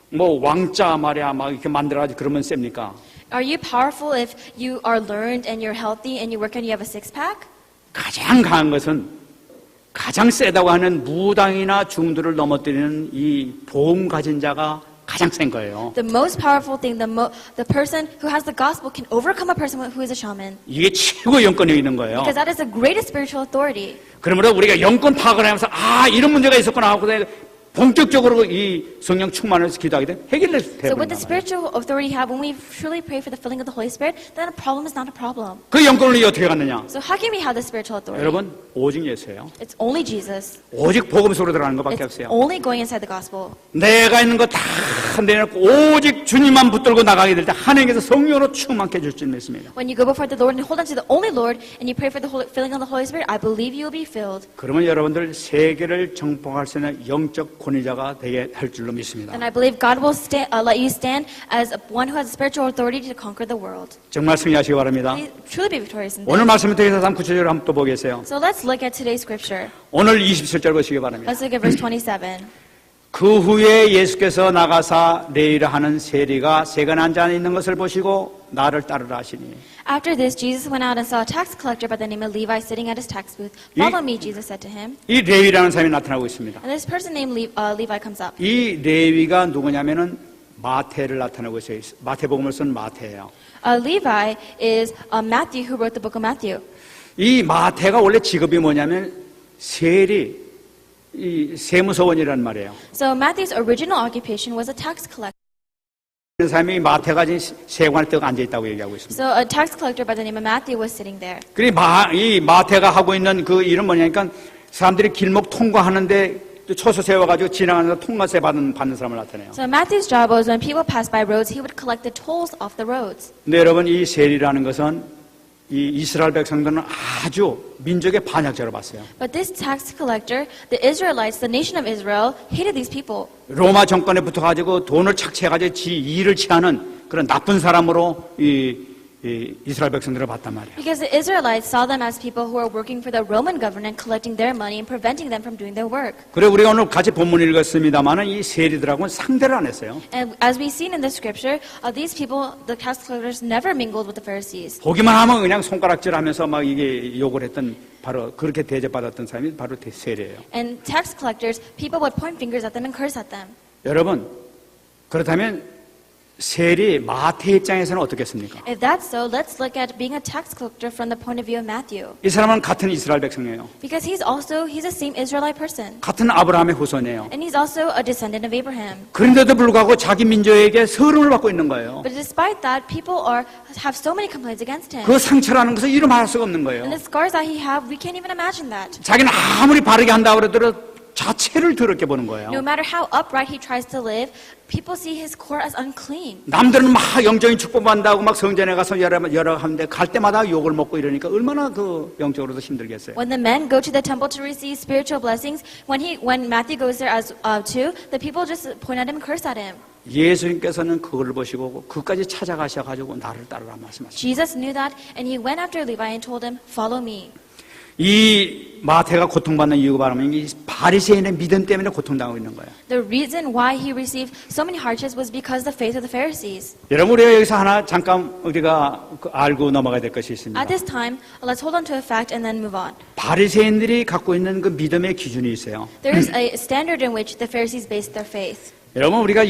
Speaker 2: 뭐 왕자 말이야 막 이렇게 만들어가지고 그러면 셉니까?
Speaker 1: Are you powerful if you are learned and you're healthy and you work and you have a six-pack?
Speaker 2: 가장 강한 것은 가장 세다고 하는 무당이나 중들을 넘어뜨리는 이 보험 가진 자가 가장 센 거예요.
Speaker 1: The most powerful thing, the person who has the gospel can overcome a person who is a shaman.
Speaker 2: 이게 최고의 영권이 있는 거예요.
Speaker 1: Because that is the greatest spiritual authority.
Speaker 2: 그러므로 우리가 영권 파악을 하면서 이런 문제가 있었구나 하고 본격적으로 이 성령 충만을 기도하게 되면 해결될 수
Speaker 1: So with
Speaker 2: 되는
Speaker 1: the spiritual authority we have, when we truly pray for the filling of the Holy Spirit, then a problem is not a problem.
Speaker 2: 그 영권을 어떻게 갖느냐?
Speaker 1: So how can we have the spiritual authority?
Speaker 2: 여러분 오직 예수예요.
Speaker 1: It's only Jesus.
Speaker 2: 오직 복음 속으로 들어가는 것밖에
Speaker 1: It's
Speaker 2: 없어요.
Speaker 1: only going inside the gospel.
Speaker 2: 내가 있는 거 다 내놓고 오직 주님만 붙들고 나가게 될 때 하나님께서 성령으로 충만케 해줄 줄 믿습니다.
Speaker 1: When you go before the Lord and hold on to the only Lord and you pray for the filling of the Holy Spirit, I believe you will be filled.
Speaker 2: 그러면 여러분들 세계를 정복할 수 있는 영적 권위자가 되게 할 줄로 믿습니다.
Speaker 1: And I believe God will let you stand as one who has spiritual authority to conquer the world.
Speaker 2: 정말 승리하시기 바랍니다.
Speaker 1: Please truly be victorious in
Speaker 2: 오늘
Speaker 1: this.
Speaker 2: 말씀을 통해서 한번 구체적으로 한번 또 보겠어요.
Speaker 1: So let's look at today's scripture.
Speaker 2: 오늘 27절 보시기 바랍니다.
Speaker 1: Let's look at verse 27.
Speaker 2: 그 후에 예수께서 나가사 레위라 하는 세리가 세간에 앉아 있는 것을 보시고 나를 따르라 하시니
Speaker 1: After this, Jesus went out and saw a tax collector by the name of Levi sitting at his tax booth. Follow me, Jesus said to him.
Speaker 2: 이 레위라는 사람이 나타나고 있습니다.
Speaker 1: And this person named Levi comes up.
Speaker 2: 이 레위가 누구냐면은 마태를 나타내고 있어요. 마태복음을 쓴 마태예요.
Speaker 1: Levi is Matthew who wrote the book of Matthew.
Speaker 2: 이 마태가 원래 직업이 뭐냐면 세리, 이 세무서원이라는 말이에요.
Speaker 1: So Matthew's original occupation was a tax collector.
Speaker 2: 그 사람이 마태가 지금 세관에 떡 앉아 있다고 얘기하고 있습니다.
Speaker 1: So a tax collector by the name of Matthew was sitting there.
Speaker 2: 그리고 이 마태가 하고 있는 그 일은 뭐냐니까 사람들이 길목 통과하는데 초소 세워가지고 지나가면서 통과세 받는 사람을 나타내요.
Speaker 1: So Matthew's job was when people passed by roads, he would collect the tolls off the roads.
Speaker 2: 근데 여러분 이 세리라는 것은 이 이스라엘 백성들은 아주 민족의 반역자로 봤어요.
Speaker 1: But this tax collector, the Israelites, the nation of Israel, hated these people.
Speaker 2: 로마 정권에 붙어가지고 돈을 착취해가지고 지 일을 취하는 그런 나쁜 사람으로 이 이스라엘 백성들을 봤단 말이에요.
Speaker 1: Because the Israelites saw them as people who were working for the Roman government, collecting their money and preventing them from doing their work.
Speaker 2: 그래 우리가 오늘 같이 본문 읽었습니다만은 이 세리들하고는 상대를 안 했어요.
Speaker 1: And as we've seen in the scripture, these people, the tax collectors, never mingled with the Pharisees.
Speaker 2: 보기만 하면 그냥 손가락질하면서 막 이게 욕을 했던 바로 그렇게 대접받았던 사람이 바로 세리예요.
Speaker 1: And tax collectors, people would point fingers at them and curse at them.
Speaker 2: 여러분 그렇다면 세리 마태 입장에서는 어떻겠습니까?
Speaker 1: If that's so, let's look at being a tax collector from the point of view of Matthew.
Speaker 2: 이 사람은 같은 이스라엘 백성이에요.
Speaker 1: Because he's the same Israelite person.
Speaker 2: 같은 아브라함의 후손이에요.
Speaker 1: And he's also a descendant of Abraham.
Speaker 2: 그런데도 불구하고 자기 민족에게 서름을 받고 있는 거예요.
Speaker 1: But despite that, people have so many complaints against him.
Speaker 2: 그 상처라는 것을 이름할 수가 없는 거예요.
Speaker 1: And the scars that he have, we can't even imagine that.
Speaker 2: 자기는 아무리 바르게 한다고 그러더라도 자체를 더럽게 보는 거예요.
Speaker 1: No matter how upright he tries to live, people see his core as unclean.
Speaker 2: 남들은 막 영적인 축복받는다고 막 성전에 가서 여러 하는데 갈 때마다 욕을 먹고 이러니까 얼마나 그 영적으로도 힘들겠어요.
Speaker 1: When the men go to the temple to receive spiritual blessings, when Matthew goes there as too, the people just point at him and curse at him.
Speaker 2: 예수님께서는 그걸 보시고 그까지 찾아가셔가지고 나를 따르라 말씀하셨어요.
Speaker 1: Jesus knew that, and he went after Levi and told him, "Follow me."
Speaker 2: 이 마태가 고통받는 이유가 바로 이 바리새인의 믿음 때문에 고통당하고 있는 거예요.
Speaker 1: The reason why he received so many hardships was because of the faith of the Pharisees.
Speaker 2: 여러분 우리가 여기서 하나 잠깐 우리가 알고 넘어가야 될 것이 있습니다.
Speaker 1: At this time, let's hold on to a fact and then move on.
Speaker 2: 바리새인들이 갖고 있는 그 믿음의 기준이 있어요.
Speaker 1: There is a standard in which the Pharisees based their faith.
Speaker 2: 여러분 우리가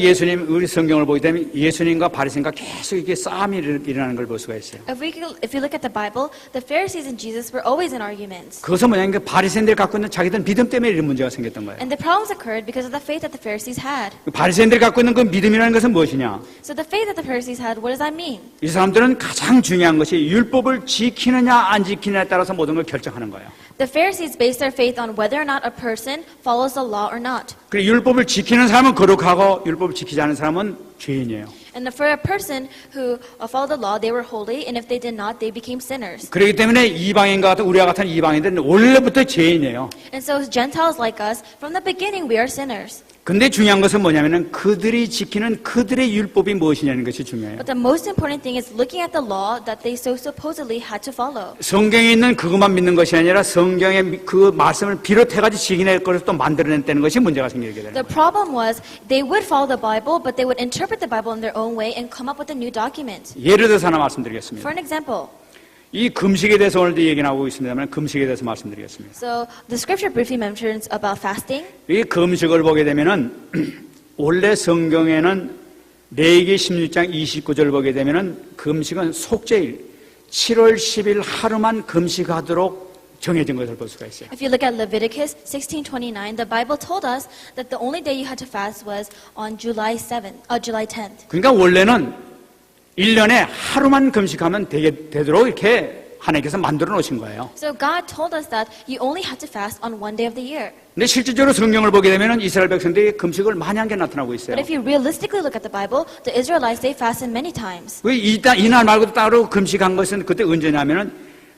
Speaker 2: 우리 성경을 보게 되면 예수님과 바리새인과 계속 이렇게 싸움이 일어나는 걸 볼 수가 있어요.
Speaker 1: If you look at the Bible, the Pharisees and Jesus were always in arguments.
Speaker 2: 그것은 뭐냐면 바리새인들이 갖고 있는 자기들 믿음 때문에 이런 문제가 생겼던 거예요.
Speaker 1: And the problems occurred because of the faith that the Pharisees had.
Speaker 2: 바리새인들이 갖고 있는 그 믿음이라는 것은 무엇이냐?
Speaker 1: So the faith that the Pharisees had, what does that mean?
Speaker 2: 이 사람들은 가장 중요한 것이 율법을 지키느냐 안 지키느냐에 따라서 모든 걸 결정하는 거예요.
Speaker 1: The Pharisees based their faith on whether or not a person follows the law or not.
Speaker 2: 그리고 율법을 지키는 사람은 거룩하고 율법을 지키지 않는 사람은 죄인이에요.
Speaker 1: And for a person who followed the law, they were holy, and if they did not, they became sinners.
Speaker 2: 그렇기 때문에 이방인과 같은 우리와 같은 이방인들은 원래부터 죄인이에요.
Speaker 1: And so Gentiles like us, from the beginning, we are sinners.
Speaker 2: 근데 중요한 것은 뭐냐면은 그들이 지키는 그들의 율법이 무엇이냐는 것이 중요해요.
Speaker 1: But the most important thing is looking at the law that they so supposedly had to follow.
Speaker 2: 성경에 있는 그것만 믿는 것이 아니라 성경의 그 말씀을 비롯해가지고 지키낼 것을 또 만들어낸다는 것이 문제가 생기게 되는
Speaker 1: The
Speaker 2: 거예요.
Speaker 1: problem was they would follow the Bible, but they would interpret the Bible in their own way and come up with a new document.
Speaker 2: 예를 들어서 하나 말씀드리겠습니다.
Speaker 1: For an example,
Speaker 2: 이 금식에 대해서 오늘도 얘기 나오고 있습니다만 금식에 대해서 말씀드리겠습니다.
Speaker 1: so the scripture briefly mentions about fasting.
Speaker 2: 이 금식을 보게 되면은 원래 성경에는 레위기 16장 29절 보게 되면은 금식은 속죄일 7월 10일 하루만 금식하도록 정해진 것을 볼 수가 있어요.
Speaker 1: If you look at Leviticus 16:29, the Bible told us that the only day you had to fast was on July 10th.
Speaker 2: 그러니까 원래는 1년에 하루만 금식하면 되도록 이렇게 하나님께서 만들어 놓으신 거예요.
Speaker 1: So God told us that you only had to fast on one day of the year.
Speaker 2: 근데 실질적으로 성경을 보게 되면 이스라엘 백성들이 금식을 많이 한 게 나타나고 있어요.
Speaker 1: But if you realistically look at the Bible, the Israelites, they fasted many times.
Speaker 2: 이날 말고도 따로 금식한 것은 그때 언제냐면은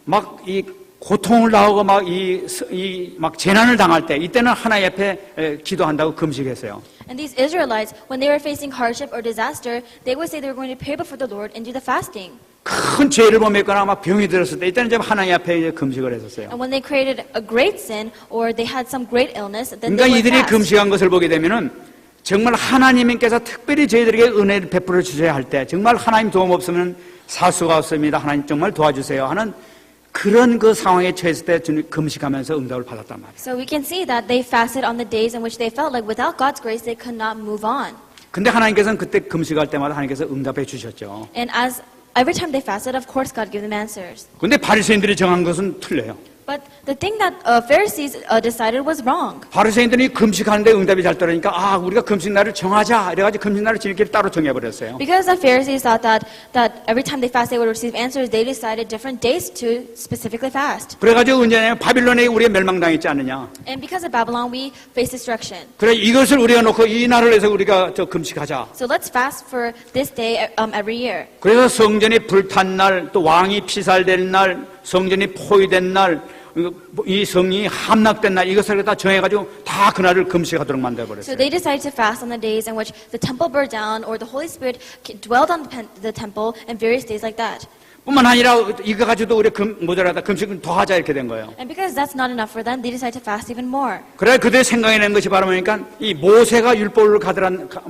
Speaker 2: 막 이 고통을 당하고 막 재난을 당할 때 이때는 하나님 앞에 기도한다고 금식했어요.
Speaker 1: And these Israelites, when they were facing hardship or disaster, they would say they were going to pray before the Lord and do the fasting.
Speaker 2: 큰 죄를 범했거나 막 병이 들었을 때 이때는 좀 하나님 앞에 이제 금식을 했었어요.
Speaker 1: And when they created a great sin or they had some great illness, then
Speaker 2: 그러니까
Speaker 1: they would
Speaker 2: 이들이
Speaker 1: fast.
Speaker 2: 금식한 것을 보게 되면은 정말 하나님께서 특별히 저희들에게 은혜를 베풀어 주셔야 할 때 정말 하나님 도움 없으면 살 수가 없습니다. 하나님 정말 도와주세요 하는 그런 그 상황에 처했을 때 금식하면서 응답을 받았단 말이에요.
Speaker 1: So we can see that they fasted on the days in which they felt like without God's grace they could not move on.
Speaker 2: 근데 하나님께서는 그때 금식할 때마다 하나님께서 응답해 주셨죠.
Speaker 1: And as every time they fasted, of course God gave them answers.
Speaker 2: 근데 바리새인들이 정한 것은 틀려요.
Speaker 1: But the thing that Pharisees decided was wrong.
Speaker 2: 바리새인들이 금식하는데 응답이 잘 떨어지니까 우리가 금식 날을 정하자 이래가지고 금식 날을 지들끼리 따로 정해버렸어요.
Speaker 1: Because the Pharisees thought that every time they fast they would receive answers, they decided different days to specifically fast.
Speaker 2: 그래가지고 언제냐 바빌론에 우리가 멸망당했지 않느냐.
Speaker 1: And because of Babylon, we face destruction.
Speaker 2: 그래 이것을 우리가 놓고 이 날을 해서 우리가 금식하자.
Speaker 1: So let's fast for this day every year.
Speaker 2: 그래서 성전이 불탄 날, 또 왕이 피살된 날, 성전이 포위된 날, 이 성이 함락된 날 이것을 다 정해가지고 다 그날을 금식하도록
Speaker 1: So
Speaker 2: 만들어버렸어요.
Speaker 1: they decided to fast on the days in which the temple burned down or the Holy Spirit dwelled on the temple and various days like that.
Speaker 2: 뿐만 아니라 이거 가지고도 우리 모자라다 금식은 더 하자 이렇게 된 거예요.
Speaker 1: And because that's not enough for them, they decided to fast even more.
Speaker 2: 그래 그들 생각해낸 것이 바로 뭐니까 이 모세가 율법을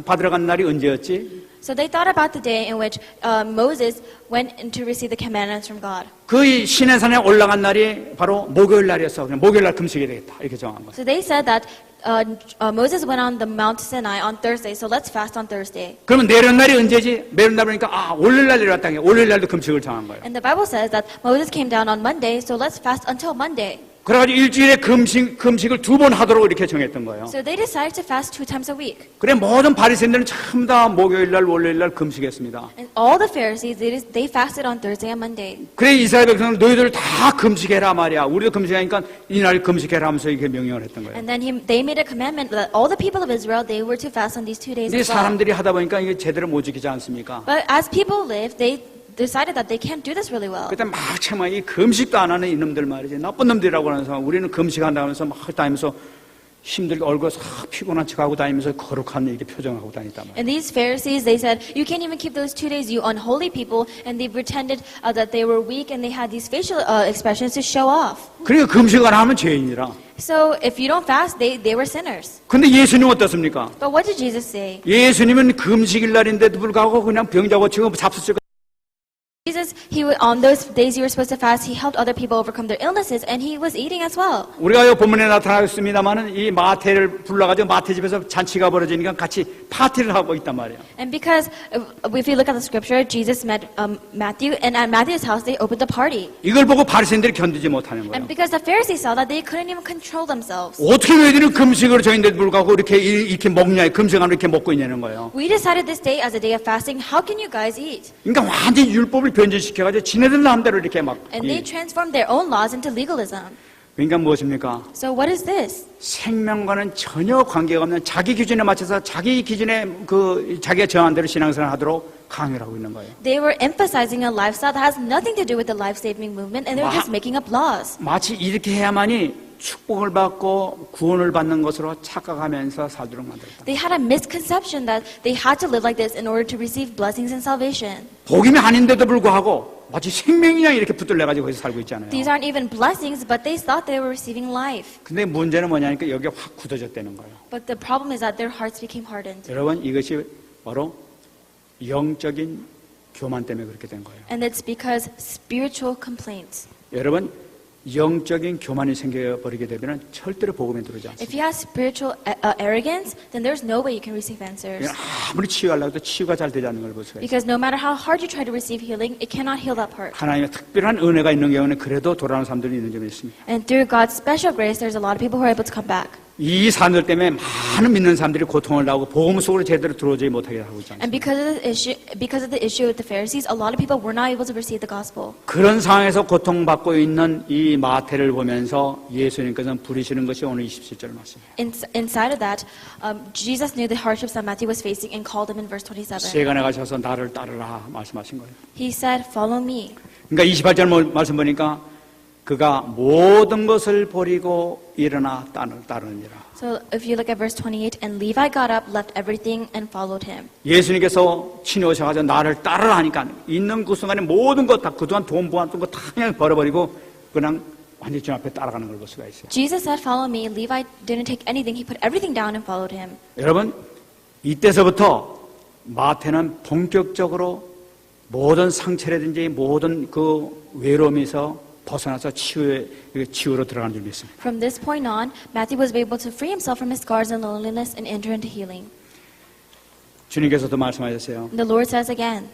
Speaker 2: 받으러 간 날이 언제였지?
Speaker 1: So they thought about the day in which Moses went in to receive the commandments from God.
Speaker 2: 그 시내산에 올라간 날이 바로 목요일 날이었어. 그냥 목요일 날 금식이 되겠다 이렇게 정한 거예요.
Speaker 1: So they said that Moses went on the Mount Sinai on Thursday, so let's fast on Thursday.
Speaker 2: 그러면 내려온 날이 언제지? 내려온 날 보니까 월요일 날 내려왔다. 월요일 날도 금식을 정한 거예요.
Speaker 1: And the Bible says that Moses came down on Monday, so let's fast until Monday.
Speaker 2: 그래가지고 일주일에 금식을 2번 하도록 이렇게 정했던 거예요.
Speaker 1: So they decided to fast 2 times a week.
Speaker 2: 그래 모든 바리새인들은 전부 다 목요일 날, 월요일 날 금식했습니다.
Speaker 1: And all the Pharisees, they fasted on Thursday and Monday.
Speaker 2: 그래 이스라엘 백성은 너희들 다 금식해라 말이야. 우리도 금식하니까 이날 금식해라 하면서 이렇게 명령을 했던 거예요.
Speaker 1: And then they made a commandment that all the people of Israel, they were to fast on these 2 days
Speaker 2: 이
Speaker 1: as well.
Speaker 2: 사람들이 하다 보니까 이게 제대로 못 지키지 않습니까?
Speaker 1: But as people live, they decided that they can't do this really well.
Speaker 2: 그때 막 참아 이 금식도 안 하는 이놈들 말이지 나쁜 놈들이라고 하는 사람 우리는 금식한다 하면서 막 다니면서 힘들게 얼굴 싹 피곤한 척하고 다니면서 거룩한 이렇게 표정하고 다녔단 말이야.
Speaker 1: And these Pharisees, they said, you can't even keep those 2 days, you unholy people. And they pretended that they were weak and they had these facial expressions to show off.
Speaker 2: 그러니까 금식 안 하면 죄인이라.
Speaker 1: So if you don't fast, they were sinners.
Speaker 2: 근데 예수님 어떻습니까?
Speaker 1: But what did Jesus say?
Speaker 2: 예수님은 금식일 날인데도 불구하고 그냥 병자 고치고 잡수치고
Speaker 1: Jesus, on those days you were supposed to fast, he helped other people overcome their illnesses and he was eating as well.
Speaker 2: 우리가 이 본문에 나타나겠습니다만은 이 마태를 불러가지고 마태 집에서 잔치가 벌어지니까 같이 파티를 하고 있단 말이에요.
Speaker 1: And because if you look at the scripture, Jesus met Matthew, and at Matthew's house they opened a party.
Speaker 2: 이걸 보고 바리새인들이 견디지 못하는 거예요.
Speaker 1: And because the Pharisees saw that, they couldn't even control themselves.
Speaker 2: 어떻게 너희들은 금식으로 저인데도 불구하고 이렇게 먹냐, 금식하면 이렇게 먹고 있냐는 거예요.
Speaker 1: We decided this day as a day of fasting. How can you guys eat?
Speaker 2: 그러니까 완전히 율법을 변질시켜가지고 지네들 마음대로 이렇게 막.
Speaker 1: And they transformed their own laws into legalism.
Speaker 2: 그러니까 무엇입니까?
Speaker 1: So what is this?
Speaker 2: 생명과는 전혀 관계가 없는 자기 기준에 맞춰서 자기 기준에 자기가 정한 대로 신앙생활 하도록 강요를 하고 있는 거예요.
Speaker 1: They were emphasizing a lifestyle that has nothing to do with the life-saving movement, and they were just making up laws.
Speaker 2: 마치 이렇게 해야만이 축복을 받고 구원을 받는 것으로 착각하면서 살도록 만들었다.
Speaker 1: They had a misconception that they had to live like this in order to receive blessings and salvation.
Speaker 2: 복임이 아닌데도 불구하고 마치 생명이냐 이렇게 붙들려가지고 거기서 살고 있잖아요.
Speaker 1: These aren't even blessings, but they thought they were receiving life.
Speaker 2: 근데 문제는 뭐냐니까 여기가 확 굳어졌다는 거예요.
Speaker 1: But the problem is that their hearts became hardened.
Speaker 2: 여러분 이것이 바로 영적인 교만 때문에 그렇게 된 거예요.
Speaker 1: And it's because spiritual complaints.
Speaker 2: 여러분 영적인 교만이 생겨버리게 되면 절대로 복음에 들어오지 않습니다.
Speaker 1: If you have spiritual arrogance, then there's no way you can receive answers.
Speaker 2: 아무리 치유하려고 해도 치유가 잘 되지 않는 걸 볼 수가 있어요.
Speaker 1: Because no matter how hard you try to receive healing, it cannot heal that part.
Speaker 2: 하나님의 특별한 은혜가 있는 경우는 그래도 돌아오는 사람들이 있는 점이 있습니다.
Speaker 1: And through God's special grace, there's a lot of people who are able to come back.
Speaker 2: 이 사람들 때문에 많은 믿는 사람들이 고통을 당하고 복음 속으로 제대로 들어오지 못하게 하고 있지 않습니까?
Speaker 1: And because of the issue with the Pharisees, a lot of people were not able to receive the gospel.
Speaker 2: 그런 상황에서 고통받고 있는 이 마태를 보면서 예수님께서는 부르시는 것이 오늘 27절 말씀이에요.
Speaker 1: Inside of that, Jesus knew the hardships that Matthew was facing and called him in verse 27.
Speaker 2: 세간에 가셔서 나를 따르라 말씀하신 거예요.
Speaker 1: He said, "Follow me."
Speaker 2: 그러니까 28절 말씀 보니까 그가 모든 것을 버리고 일어나 따르니라.
Speaker 1: So if you look at verse 28, and Levi got up, left everything, and followed him.
Speaker 2: 예수님께서 친히 오셔가지고 나를 따르라 하니까 있는 그 순간에 모든 것 다 그동안 돈 모았던 거 다 그냥 버려버리고 그냥 완전히 주님 앞에 따라가는 걸 볼 수가 있어요.
Speaker 1: Jesus said, "Follow me." Levi didn't take anything. He put everything down and followed him.
Speaker 2: 여러분 이때서부터 마태는 본격적으로 모든 상처라든지 모든 그 외로움에서 벗어나서 치유로 들어가는 줄 믿습니다.
Speaker 1: From this point on, Matthew was able to free himself from his scars and loneliness and enter into healing.
Speaker 2: 주님께서도 말씀하셨어요.
Speaker 1: The Lord says again,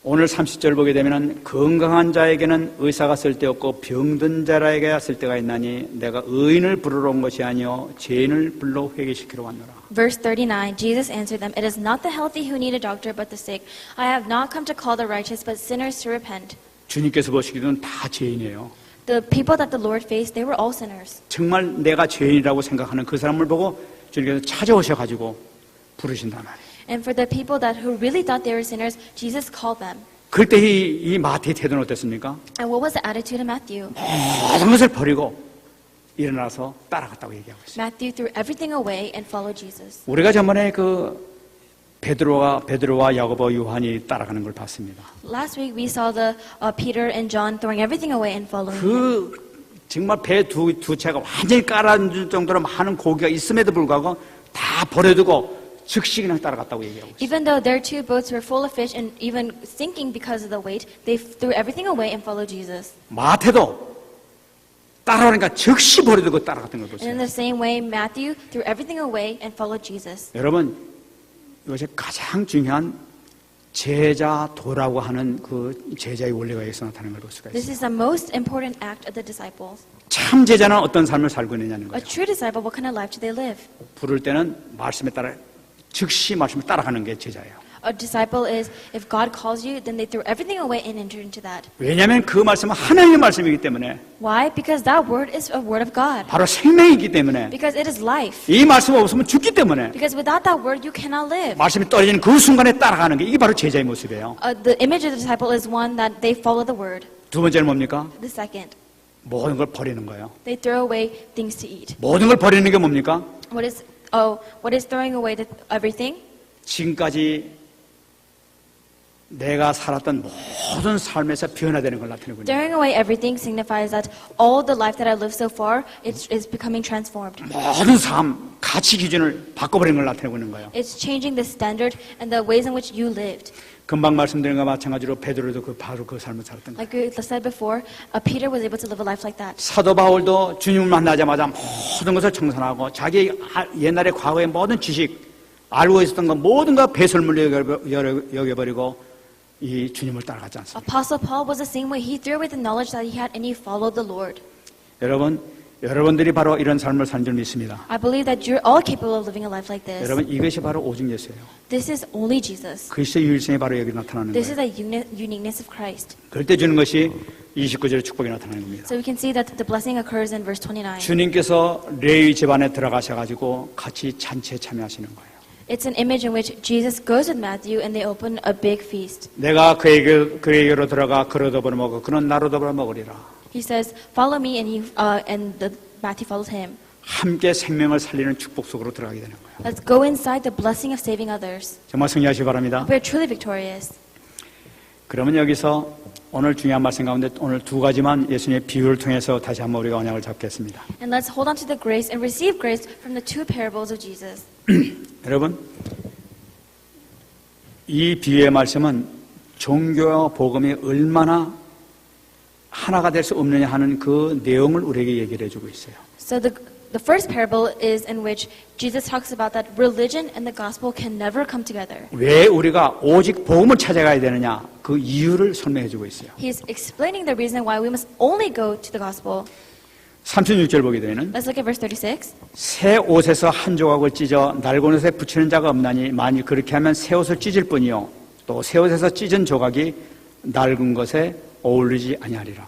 Speaker 2: 오늘 30절 보게 되면 건강한 자에게는 의사가 쓸데없고 병든 자에게 쓸데가 있나니 내가 의인을 부르러 온 것이 아니요 죄인을 불러 회개시키러 왔노라.
Speaker 1: Verse 39, Jesus answered them, "It is not the healthy who need a doctor, but the sick. I have not come to call the righteous, but sinners to repent."
Speaker 2: 주님께서 보시기에는 다 죄인이에요.
Speaker 1: The people that the Lord faced, they were all sinners.
Speaker 2: 정말 내가 죄인이라고 생각하는 그 사람을 보고 주님께서 찾아오셔가지고 부르신단 말이에요.
Speaker 1: And for the people who really thought they were sinners, Jesus called them.
Speaker 2: 그때 이 마태의 태도는 어땠습니까?
Speaker 1: And what was the attitude of Matthew?
Speaker 2: 모든 것을 버리고 일어나서 따라갔다고 얘기하고 있어요.
Speaker 1: Matthew threw everything away and followed Jesus.
Speaker 2: 우리가 저번에 그 베드로와 야고보, 요한이 따라가는 걸 봤습니다.
Speaker 1: Last week we saw the Peter and John throwing everything away and following him.
Speaker 2: 그 정말 배 두 채가 완전히 깔아줄 정도로 많은 고기가 있음에도 불구하고 다 버려두고 즉시 그냥 따라갔다고 얘기하고 있어요.
Speaker 1: Even though their two boats were full of fish and even sinking because of the weight, they threw everything away and followed Jesus.
Speaker 2: 마태도 따라오니까 즉시 버려두고 따라갔던 걸
Speaker 1: And
Speaker 2: 보세요.
Speaker 1: in the same way, Matthew threw everything away and followed Jesus.
Speaker 2: 여러분 이것이 가장 중요한 제자도라고 하는 그 제자의 원리가 여기서 나타나는 걸 볼 수가
Speaker 1: This
Speaker 2: 있어요.
Speaker 1: is the most important act of the disciples.
Speaker 2: 참 제자는 어떤 삶을 살고 있느냐는
Speaker 1: A
Speaker 2: 거예요.
Speaker 1: true disciple, what kind of life do they live?
Speaker 2: 부를 때는 말씀에 따라 즉시 말씀을 따라가는 게 제자예요.
Speaker 1: A disciple is, if God calls you, then they throw everything away and enter into that.
Speaker 2: 왜냐하면 그 말씀은 하나님의 말씀이기 때문에
Speaker 1: Why? Because that word is a word of God.
Speaker 2: 바로 생명이기 때문에
Speaker 1: Because it is life.
Speaker 2: 이 말씀 없으면 죽기 때문에
Speaker 1: Because without that word, you cannot live.
Speaker 2: 말씀이 떨어지는 그 순간에 따라가는 게 이게 바로 제자의 모습이에요.
Speaker 1: The image of the disciple is one that they follow the word.
Speaker 2: 두 번째는 뭡니까?
Speaker 1: The second,
Speaker 2: 모든 걸 버리는 거예요.
Speaker 1: they throw away things to eat.
Speaker 2: 모든 걸 버리는 게 뭡니까?
Speaker 1: What is throwing away everything?
Speaker 2: 지금까지 내가 살았던 모든 삶에서 변화되는 걸 나타내고 있는 거예요.
Speaker 1: Throwing away everything signifies that all the life that I lived so far is becoming transformed.
Speaker 2: 모든 삶, 가치 기준을 바꿔버리는 걸 나타내고 있는 거예요.
Speaker 1: It's changing the standard and the ways in which you lived.
Speaker 2: 금방 말씀드린 것과 마찬가지로 베드로도 바로 그 삶을 살았던 거예요.
Speaker 1: Like we said before, Peter was able to live a life like that.
Speaker 2: 사도 바울도 주님을 만나자마자 모든 것을 청산하고 자기 옛날의 과거의 모든 지식, 알고 있었던 것 모든 것 배설물로 여겨버리고 이 주님을 따라가지 않습니다.
Speaker 1: Apostle Paul was the same way. He threw away the knowledge that he had and he followed the Lord.
Speaker 2: 여러분들이 바로 이런 삶을 사는 줄 믿습니다.
Speaker 1: I believe that you're all capable of living a life like this.
Speaker 2: 여러분 이것이 바로 오직 예수예요.
Speaker 1: This is only Jesus.
Speaker 2: 그리스도의 유일성이 바로 여기 나타나는
Speaker 1: This is
Speaker 2: 거예요.
Speaker 1: the uniqueness of Christ.
Speaker 2: 그럴 때 주는 것이 29절의 축복이 나타나는 겁니다.
Speaker 1: So we can see that the blessing occurs in verse 29.
Speaker 2: 주님께서 레위 집안에 들어가셔가지고 같이 잔치에 참여하시는 거예요.
Speaker 1: It's an image in which Jesus goes with Matthew and they open a big feast.
Speaker 2: 내가 그에게로 들어가 그로도 벌어먹어 그는 나로도 벌어먹으리라.
Speaker 1: He says, "Follow me," and Matthew follows him.
Speaker 2: 함께 생명을 살리는 축복 속으로 들어가게 되는 거예요.
Speaker 1: Let's go inside the blessing of saving others.
Speaker 2: 정말 승리하시기 바랍니다.
Speaker 1: We're truly victorious.
Speaker 2: 그러면 여기서 오늘 중요한 말씀 가운데 오늘 두 가지만 예수님의 비유를 통해서 다시 한번 우리가 언약을 잡겠습니다.
Speaker 1: And let's hold on to the grace and receive grace from the two parables of Jesus.
Speaker 2: 여러분, 이 비유의 말씀은 종교와 복음이 얼마나 하나가 될 수 없느냐 하는 그 내용을 우리에게 얘기를 해주고 있어요.
Speaker 1: So the first parable is in which Jesus talks about that religion and the gospel can never come together.
Speaker 2: 왜 우리가 오직 복음을 찾아가야 되느냐 그 이유를 설명해주고 있어요.
Speaker 1: He's explaining the reason why we must only go to the gospel.
Speaker 2: 36절 보게 되면
Speaker 1: Let's look at verse 36.
Speaker 2: 새 옷에서 한 조각을 찢어 낡은 옷에 붙이는 자가 없나니 만일 그렇게 하면 새 옷을 찢을 뿐이요 또 새 옷에서 찢은 조각이 낡은 것에 어울리지 아니하리라.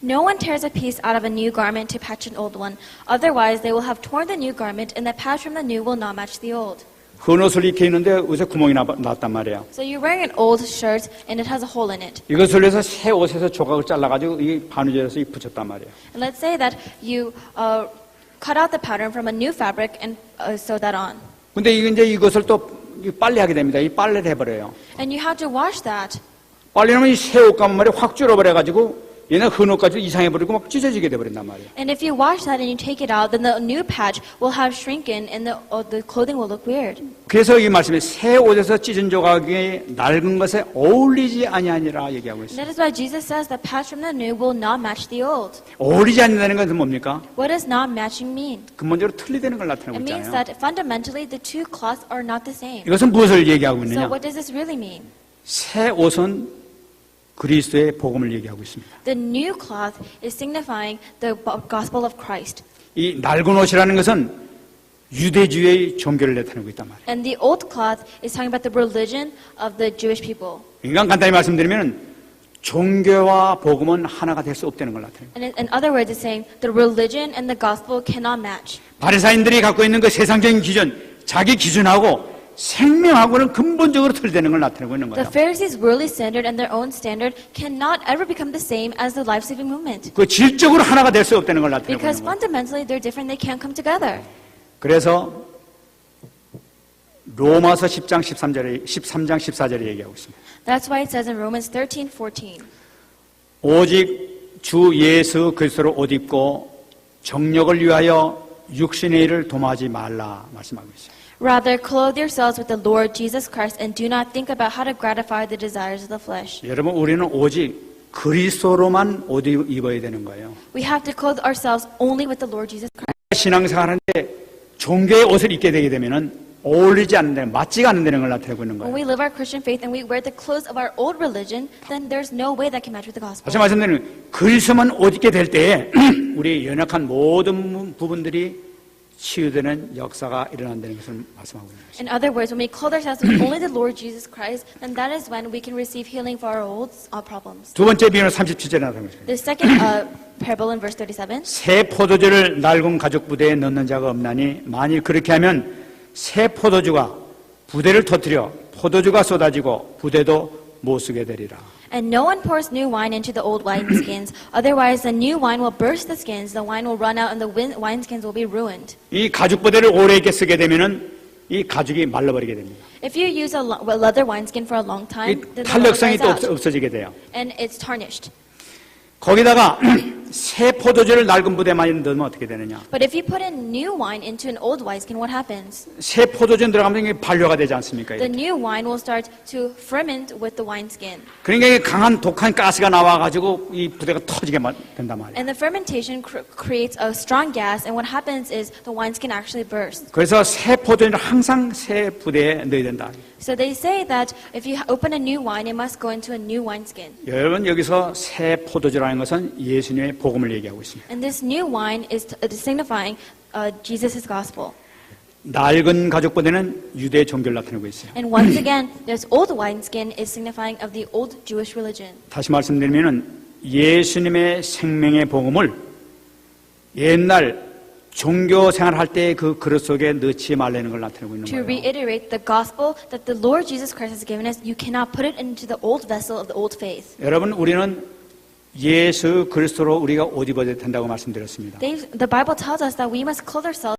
Speaker 1: No one tears a piece out of a new garment to patch an old one. Otherwise, they will have torn the new garment, and the patch from the new will not match the old.
Speaker 2: 헌 옷을 입혀 있는데 옷에 구멍이 났단 말이에요.
Speaker 1: So you're wearing an old shirt, and it has a hole in it.
Speaker 2: 이것을 위해서 새 옷에서 조각을 잘라가지고 이 바느질해서 붙였단 말이에요.
Speaker 1: And let's say that you cut out the pattern from a new fabric and sew that on.
Speaker 2: 근데 이제 이것을 또 빨래하게 됩니다. 이 빨래를 해버려요.
Speaker 1: And you have to wash that.
Speaker 2: 빨래하면 이 새 옷가만 말이야 확 줄어버려가지고 얘는 헌 옷까지 이상해버리고 막 찢어지게 돼버린단 말이에요.
Speaker 1: And if you wash that and you take it out, then the new patch will have shrunken and the clothing will look weird.
Speaker 2: 그래서 이 말씀이 새 옷에서 찢은 조각이 낡은 것에 어울리지 아니하니라 얘기하고
Speaker 1: And
Speaker 2: 있어요.
Speaker 1: that is why Jesus says the patch from the new will not match the old.
Speaker 2: 어울리지 않는다는 것은 뭡니까?
Speaker 1: What does not matching mean?
Speaker 2: 근본적으로 틀리다는 걸 나타내고
Speaker 1: It means
Speaker 2: 있잖아요.
Speaker 1: that fundamentally the two cloths are not the same.
Speaker 2: 이것은 무엇을 얘기하고
Speaker 1: So
Speaker 2: 있느냐?
Speaker 1: what does this really mean?
Speaker 2: 새 옷은 그리스도의 복음을 얘기하고 있습니다.
Speaker 1: The new cloth is signifying the gospel of Christ.
Speaker 2: 이 낡은 옷이라는 것은 유대주의 종교를 나타내고 있단 말이에요.
Speaker 1: And the old cloth is talking about the religion of the Jewish people.
Speaker 2: 그러니까 간단히 말씀드리면 종교와 복음은 하나가 될 수 없다는 걸 나타내요.
Speaker 1: And in other words, it's saying the religion and the gospel cannot match.
Speaker 2: 바리사인들이 갖고 있는 그 세상적인 기준, 자기 기준하고 생명하고는 근본적으로 틀리다는 걸 나타내고 있는
Speaker 1: The
Speaker 2: 거예요.
Speaker 1: Pharisees' worldly standard and their own standard cannot ever become the same as the life-saving movement.
Speaker 2: 그 질적으로 하나가 될 수 없다는 걸 나타내고
Speaker 1: Because
Speaker 2: 있는 거예요.
Speaker 1: fundamentally they're different, they can't come together.
Speaker 2: 그래서 로마서 10장 13장 14절에 얘기하고 있습니다.
Speaker 1: That's why it says in Romans 13:14.
Speaker 2: 오직 주 예수 그리스도로 옷 입고 정력을 위하여 육신의 일을 도모하지 말라 말씀하고 있어요.
Speaker 1: Rather, clothe yourselves with the Lord Jesus Christ and do not think about how to gratify the desires of the flesh.
Speaker 2: 여러분 우리는 오직 그리스도로만 옷 입어야 되는 거예요.
Speaker 1: We have to clothe ourselves only with the Lord Jesus Christ.
Speaker 2: 신앙생활하는데 종교의 옷을 입게 되게 되면은 어울리지 않는다는, 맞지가 않는다는 걸 나타내고 있는
Speaker 1: When
Speaker 2: 거예요.
Speaker 1: we live our Christian faith and we wear the clothes of our old religion, then there's no way that can match with the gospel.
Speaker 2: 다시 말씀드리면 그리스도만 옷 입게 될 때에 우리 연약한 모든 부분들이 치유되는 역사가 일어난다는 것을 말씀하고 있는 것입니다.
Speaker 1: In other words, when we clothe ourselves with only the Lord Jesus Christ, then that is when we can receive healing for our old problems.
Speaker 2: 두 번째 비유는 37절에 나타나고 있습니다.
Speaker 1: The second parable in verse 37.
Speaker 2: 새 포도주를 낡은 가죽 부대에 넣는 자가 없나니 만일 그렇게 하면 새 포도주가 부대를 터뜨려 포도주가 쏟아지고 부대도 못 쓰게 되리라.
Speaker 1: And no one pours new wine into the old wineskins. Otherwise, the new wine will burst the skins, the wine will run out, and the wineskins will be ruined.
Speaker 2: 이 가죽 부대를 오래 있게 쓰게 되면은 이 가죽이 말라버리게 됩니다.
Speaker 1: If you use a leather wineskin for a long time,
Speaker 2: 이
Speaker 1: then the leather
Speaker 2: 탄력성이
Speaker 1: dries
Speaker 2: 또
Speaker 1: out,
Speaker 2: 없어지게 돼요.
Speaker 1: and it's tarnished.
Speaker 2: 거기다가 새 포도주를 낡은 부대만 넣으면 어떻게 되느냐?
Speaker 1: But if you put in new wine into an old wineskin, what happens?
Speaker 2: 새 포도주 들어가면 이게 발효가 되지 않습니까?
Speaker 1: The new wine will start to ferment with the wineskin.
Speaker 2: 그러니까 이게 강한 독한 가스가 나와가지고 이 부대가 터지게 된단 말이에요.
Speaker 1: And the fermentation creates a strong gas, and what happens is the wineskin actually bursts.
Speaker 2: 그래서 새 포도주를 항상 새 부대에 넣어야 된다.
Speaker 1: So they say that if you open a new wine, it must go into a new wineskin.
Speaker 2: 여러분 여기서 새 포도주라는 것은 예수님의 복음을 얘기하고 있습니다.
Speaker 1: And this new wine is signifying Jesus' gospel.
Speaker 2: 낡은 가죽 부대는 유대 종교를 나타내고 있어요.
Speaker 1: And once again, this old wineskin is signifying of the old Jewish religion.
Speaker 2: 다시 말씀드리면은 예수님의 생명의 복음을 옛날 종교 생활할 때 그 그릇 속에 넣지 말라는 걸 나타내고 있는
Speaker 1: To
Speaker 2: 거예요.
Speaker 1: reiterate the gospel that the Lord Jesus Christ has given us, you cannot put it into the old vessel of the old faith.
Speaker 2: 여러분 우리는 예수 그리스도로 우리가 옷 입어야 된다고 말씀드렸습니다.
Speaker 1: The Bible tells us that we must clothe ourselves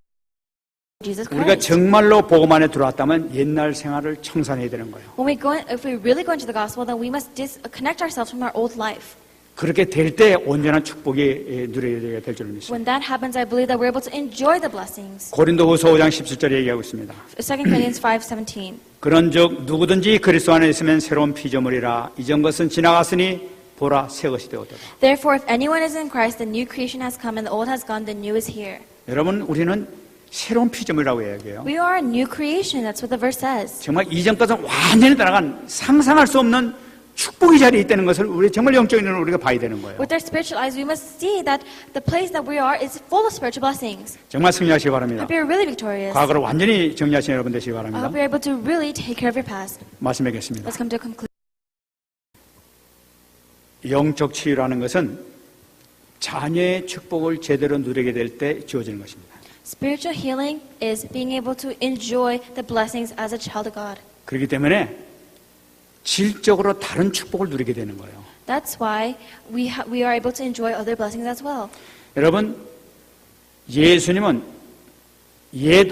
Speaker 1: with Jesus
Speaker 2: 우리가
Speaker 1: Christ.
Speaker 2: 정말로 복음 안에 들어왔다면 옛날 생활을 청산해야 되는 거예요.
Speaker 1: If we really go into the gospel, then we must disconnect ourselves from our old life.
Speaker 2: 그렇게 될 때 온전한 축복이 누려야 될 줄 믿습니다.
Speaker 1: When that happens, I believe that we're able to enjoy the blessings.
Speaker 2: 고린도후서 5장 17절에 얘기하고 있습니다.
Speaker 1: 2 Corinthians 5:17.
Speaker 2: 그런즉 누구든지 그리스도 안에 있으면 새로운 피조물이라 이전 것은 지나갔으니 보라 새 것이 되었다.
Speaker 1: Therefore, if anyone is in Christ, the new creation has come and the old has gone, the new is here.
Speaker 2: 여러분 우리는 새로운 피조물이라고 이야기해요.
Speaker 1: We are a new creation. That's what the verse says.
Speaker 2: 정말 이전까지는 완전히 따라간 상상할 수 없는 축복의 자리에 있다는 것을 우리 정말 영적인 눈으로 우리가 봐야 되는 거예요.
Speaker 1: With our spiritual eyes, we must see that the place that we are is full of spiritual blessings.
Speaker 2: 정말 승리하시기
Speaker 1: I
Speaker 2: 바랍니다.
Speaker 1: hope you're really victorious.
Speaker 2: 과거를 완전히 정리하시는 여러분 되시기
Speaker 1: I
Speaker 2: 바랍니다.
Speaker 1: hope you're able to really take care of your past.
Speaker 2: 말씀 뵙겠습니다.
Speaker 1: Let's come to a conclusion.
Speaker 2: 영적 치유라는 것은 자녀의 축복을 제대로 누리게 될 때 주어지는 것입니다.
Speaker 1: Spiritual healing is being able to enjoy the blessings as a child of God.
Speaker 2: 그렇기 때문에 질적으로 다른 축복을 누리게 되는 거예요.
Speaker 1: That's why we are able to enjoy other blessings as well.
Speaker 2: 여러분, 예수님은 옛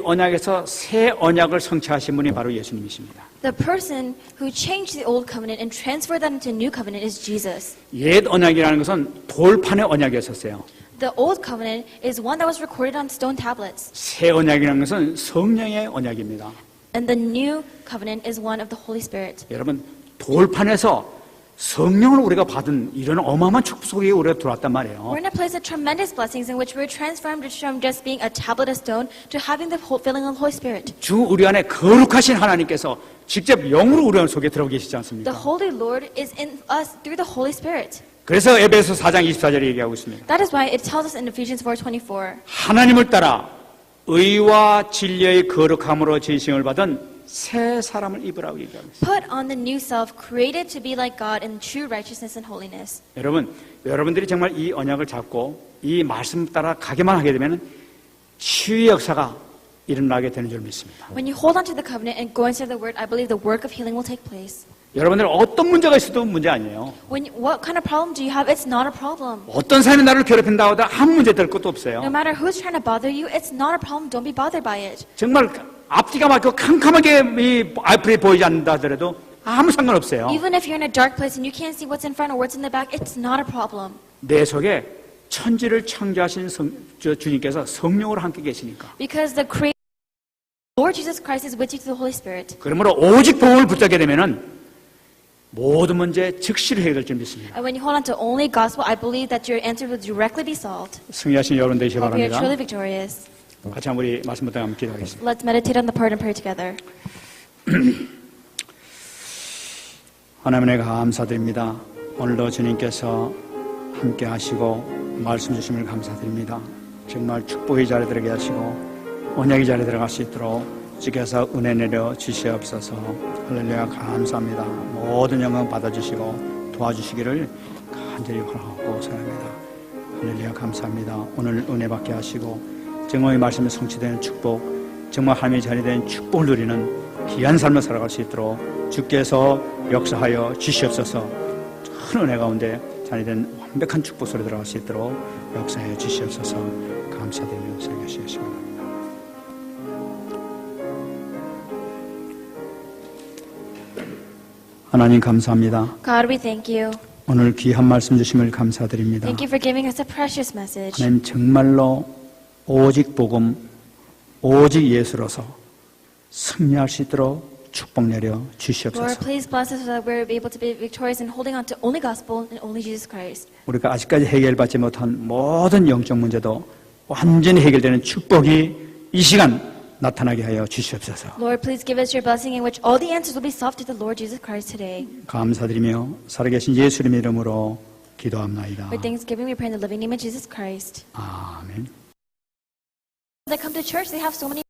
Speaker 2: 언약에서 새 언약을 성취하신 분이 바로 예수님이십니다.
Speaker 1: The person who changed the old covenant and transferred that into new covenant is Jesus.
Speaker 2: 옛 언약이라는 것은 돌판의 언약이었었어요.
Speaker 1: The old covenant is one that was recorded on stone tablets.
Speaker 2: 새 언약이라는 것은 성령의 언약입니다.
Speaker 1: And the new covenant is one of the Holy Spirit.
Speaker 2: 여러분, 돌판에서 성령을 우리가 받은 이런 어마어마한 축복 속에 우리가 들어왔단 말이에요.
Speaker 1: We're in a place of tremendous blessings in which we're transformed from just being a tablet of stone to having the filling of the Holy Spirit.
Speaker 2: 주 우리 안에 거룩하신 하나님께서 직접 영으로 우리 속에 들어가 계시지
Speaker 1: The
Speaker 2: 않습니까?
Speaker 1: Holy Lord is in us through the Holy Spirit.
Speaker 2: 그래서 에베소 4장 24절에 얘기하고 있습니다.
Speaker 1: That is why it tells us in Ephesians 4:24.
Speaker 2: 하나님을 따라 의와 진리의 거룩함으로 지으심을 받은 새 사람을 입으라고 얘기하고 있습니다.
Speaker 1: Put on the new self, created to be like God in true righteousness and holiness.
Speaker 2: 여러분들이 정말 이 언약을 잡고 이 말씀 따라 가기만 하게 되면 치유의 역사가 일어나게 되는 줄 믿습니다.
Speaker 1: When you hold on to the covenant and go into the word, I believe the work of healing will take place.
Speaker 2: 여러분들 어떤 문제가 있어도 문제 아니에요.
Speaker 1: What kind of problem do you have? It's not a problem.
Speaker 2: 어떤 사람이 나를 괴롭힌다고 해도 아무 문제 될 것도 없어요.
Speaker 1: No matter who's trying to bother you, it's not a problem. Don't be bothered by it.
Speaker 2: 정말 앞뒤가 막히고 캄캄하게 이 앞이 보이지 않는다 하더라도 아무 상관없어요.
Speaker 1: Even if you're in a dark place and you can't see what's in front or what's in the back, it's not a problem.
Speaker 2: 내 속에 천지를 창조하신 주님께서 성령으로 함께 계시니까.
Speaker 1: Because the Creator, Lord Jesus Christ, is with you through the Holy Spirit.
Speaker 2: 그러므로 오직 복음을 붙잡게 되면은 모든 문제 즉시로 해결될 줄 믿습니다.
Speaker 1: And when you hold on to only gospel, I believe that your answer will directly be solved.
Speaker 2: 승리하신 여러분 되시기
Speaker 1: Hope you're
Speaker 2: 바랍니다.
Speaker 1: truly victorious.
Speaker 2: 같이 한번 우리 말씀부터 한번 기도하겠습니다.
Speaker 1: Let's meditate on the part and pray together.
Speaker 2: 하나님의 감사드립니다. 오늘도 주님께서 함께 하시고 말씀 주심을 감사드립니다. 정말 축복의 자리에 들어가게 하시고 언약의 자리에 들어갈 수 있도록 주께서 은혜 내려 주시옵소서. 할렐루야 감사합니다. 모든 영광 받아주시고 도와주시기를 간절히 바라고 사랑합니다. 할렐루야 감사합니다. 오늘 은혜 받게 하시고 정오의 말씀에 성취되는 축복, 정말 하나님의 자리에 된 축복을 누리는 귀한 삶을 살아갈 수 있도록 주께서 역사하여 주시옵소서. 큰 은혜 가운데 자리된 완벽한 축복 속에 들어갈 수 있도록 역사하여 주시옵소서. 감사드리며 설교하시기 바랍니다. 하나님 감사합니다.
Speaker 1: God, we thank you.
Speaker 2: 오늘 귀한 말씀 주심을 감사드립니다.
Speaker 1: Thank you for giving us a precious message.
Speaker 2: 하나님 정말로 오직 복음, 오직 예수로서 승리할 수 있도록 축복 내려
Speaker 1: Lord,
Speaker 2: 주시옵소서.
Speaker 1: please bless us so that we're able to be victorious in holding on to only gospel and only Jesus Christ.
Speaker 2: 우리가 아직까지 해결받지 못한 모든 영적 문제도 완전히 해결되는 축복이 이 시간 나타나게 하여 주시옵소서.
Speaker 1: Lord, please give us your blessing in which all the answers will be solved to the Lord Jesus Christ today.
Speaker 2: 감사드리며 살아계신 예수님의 이름으로 기도합나이다.
Speaker 1: For thanksgiving, we pray in the living name of Jesus Christ.
Speaker 2: 아멘.
Speaker 1: They come to church, they have so many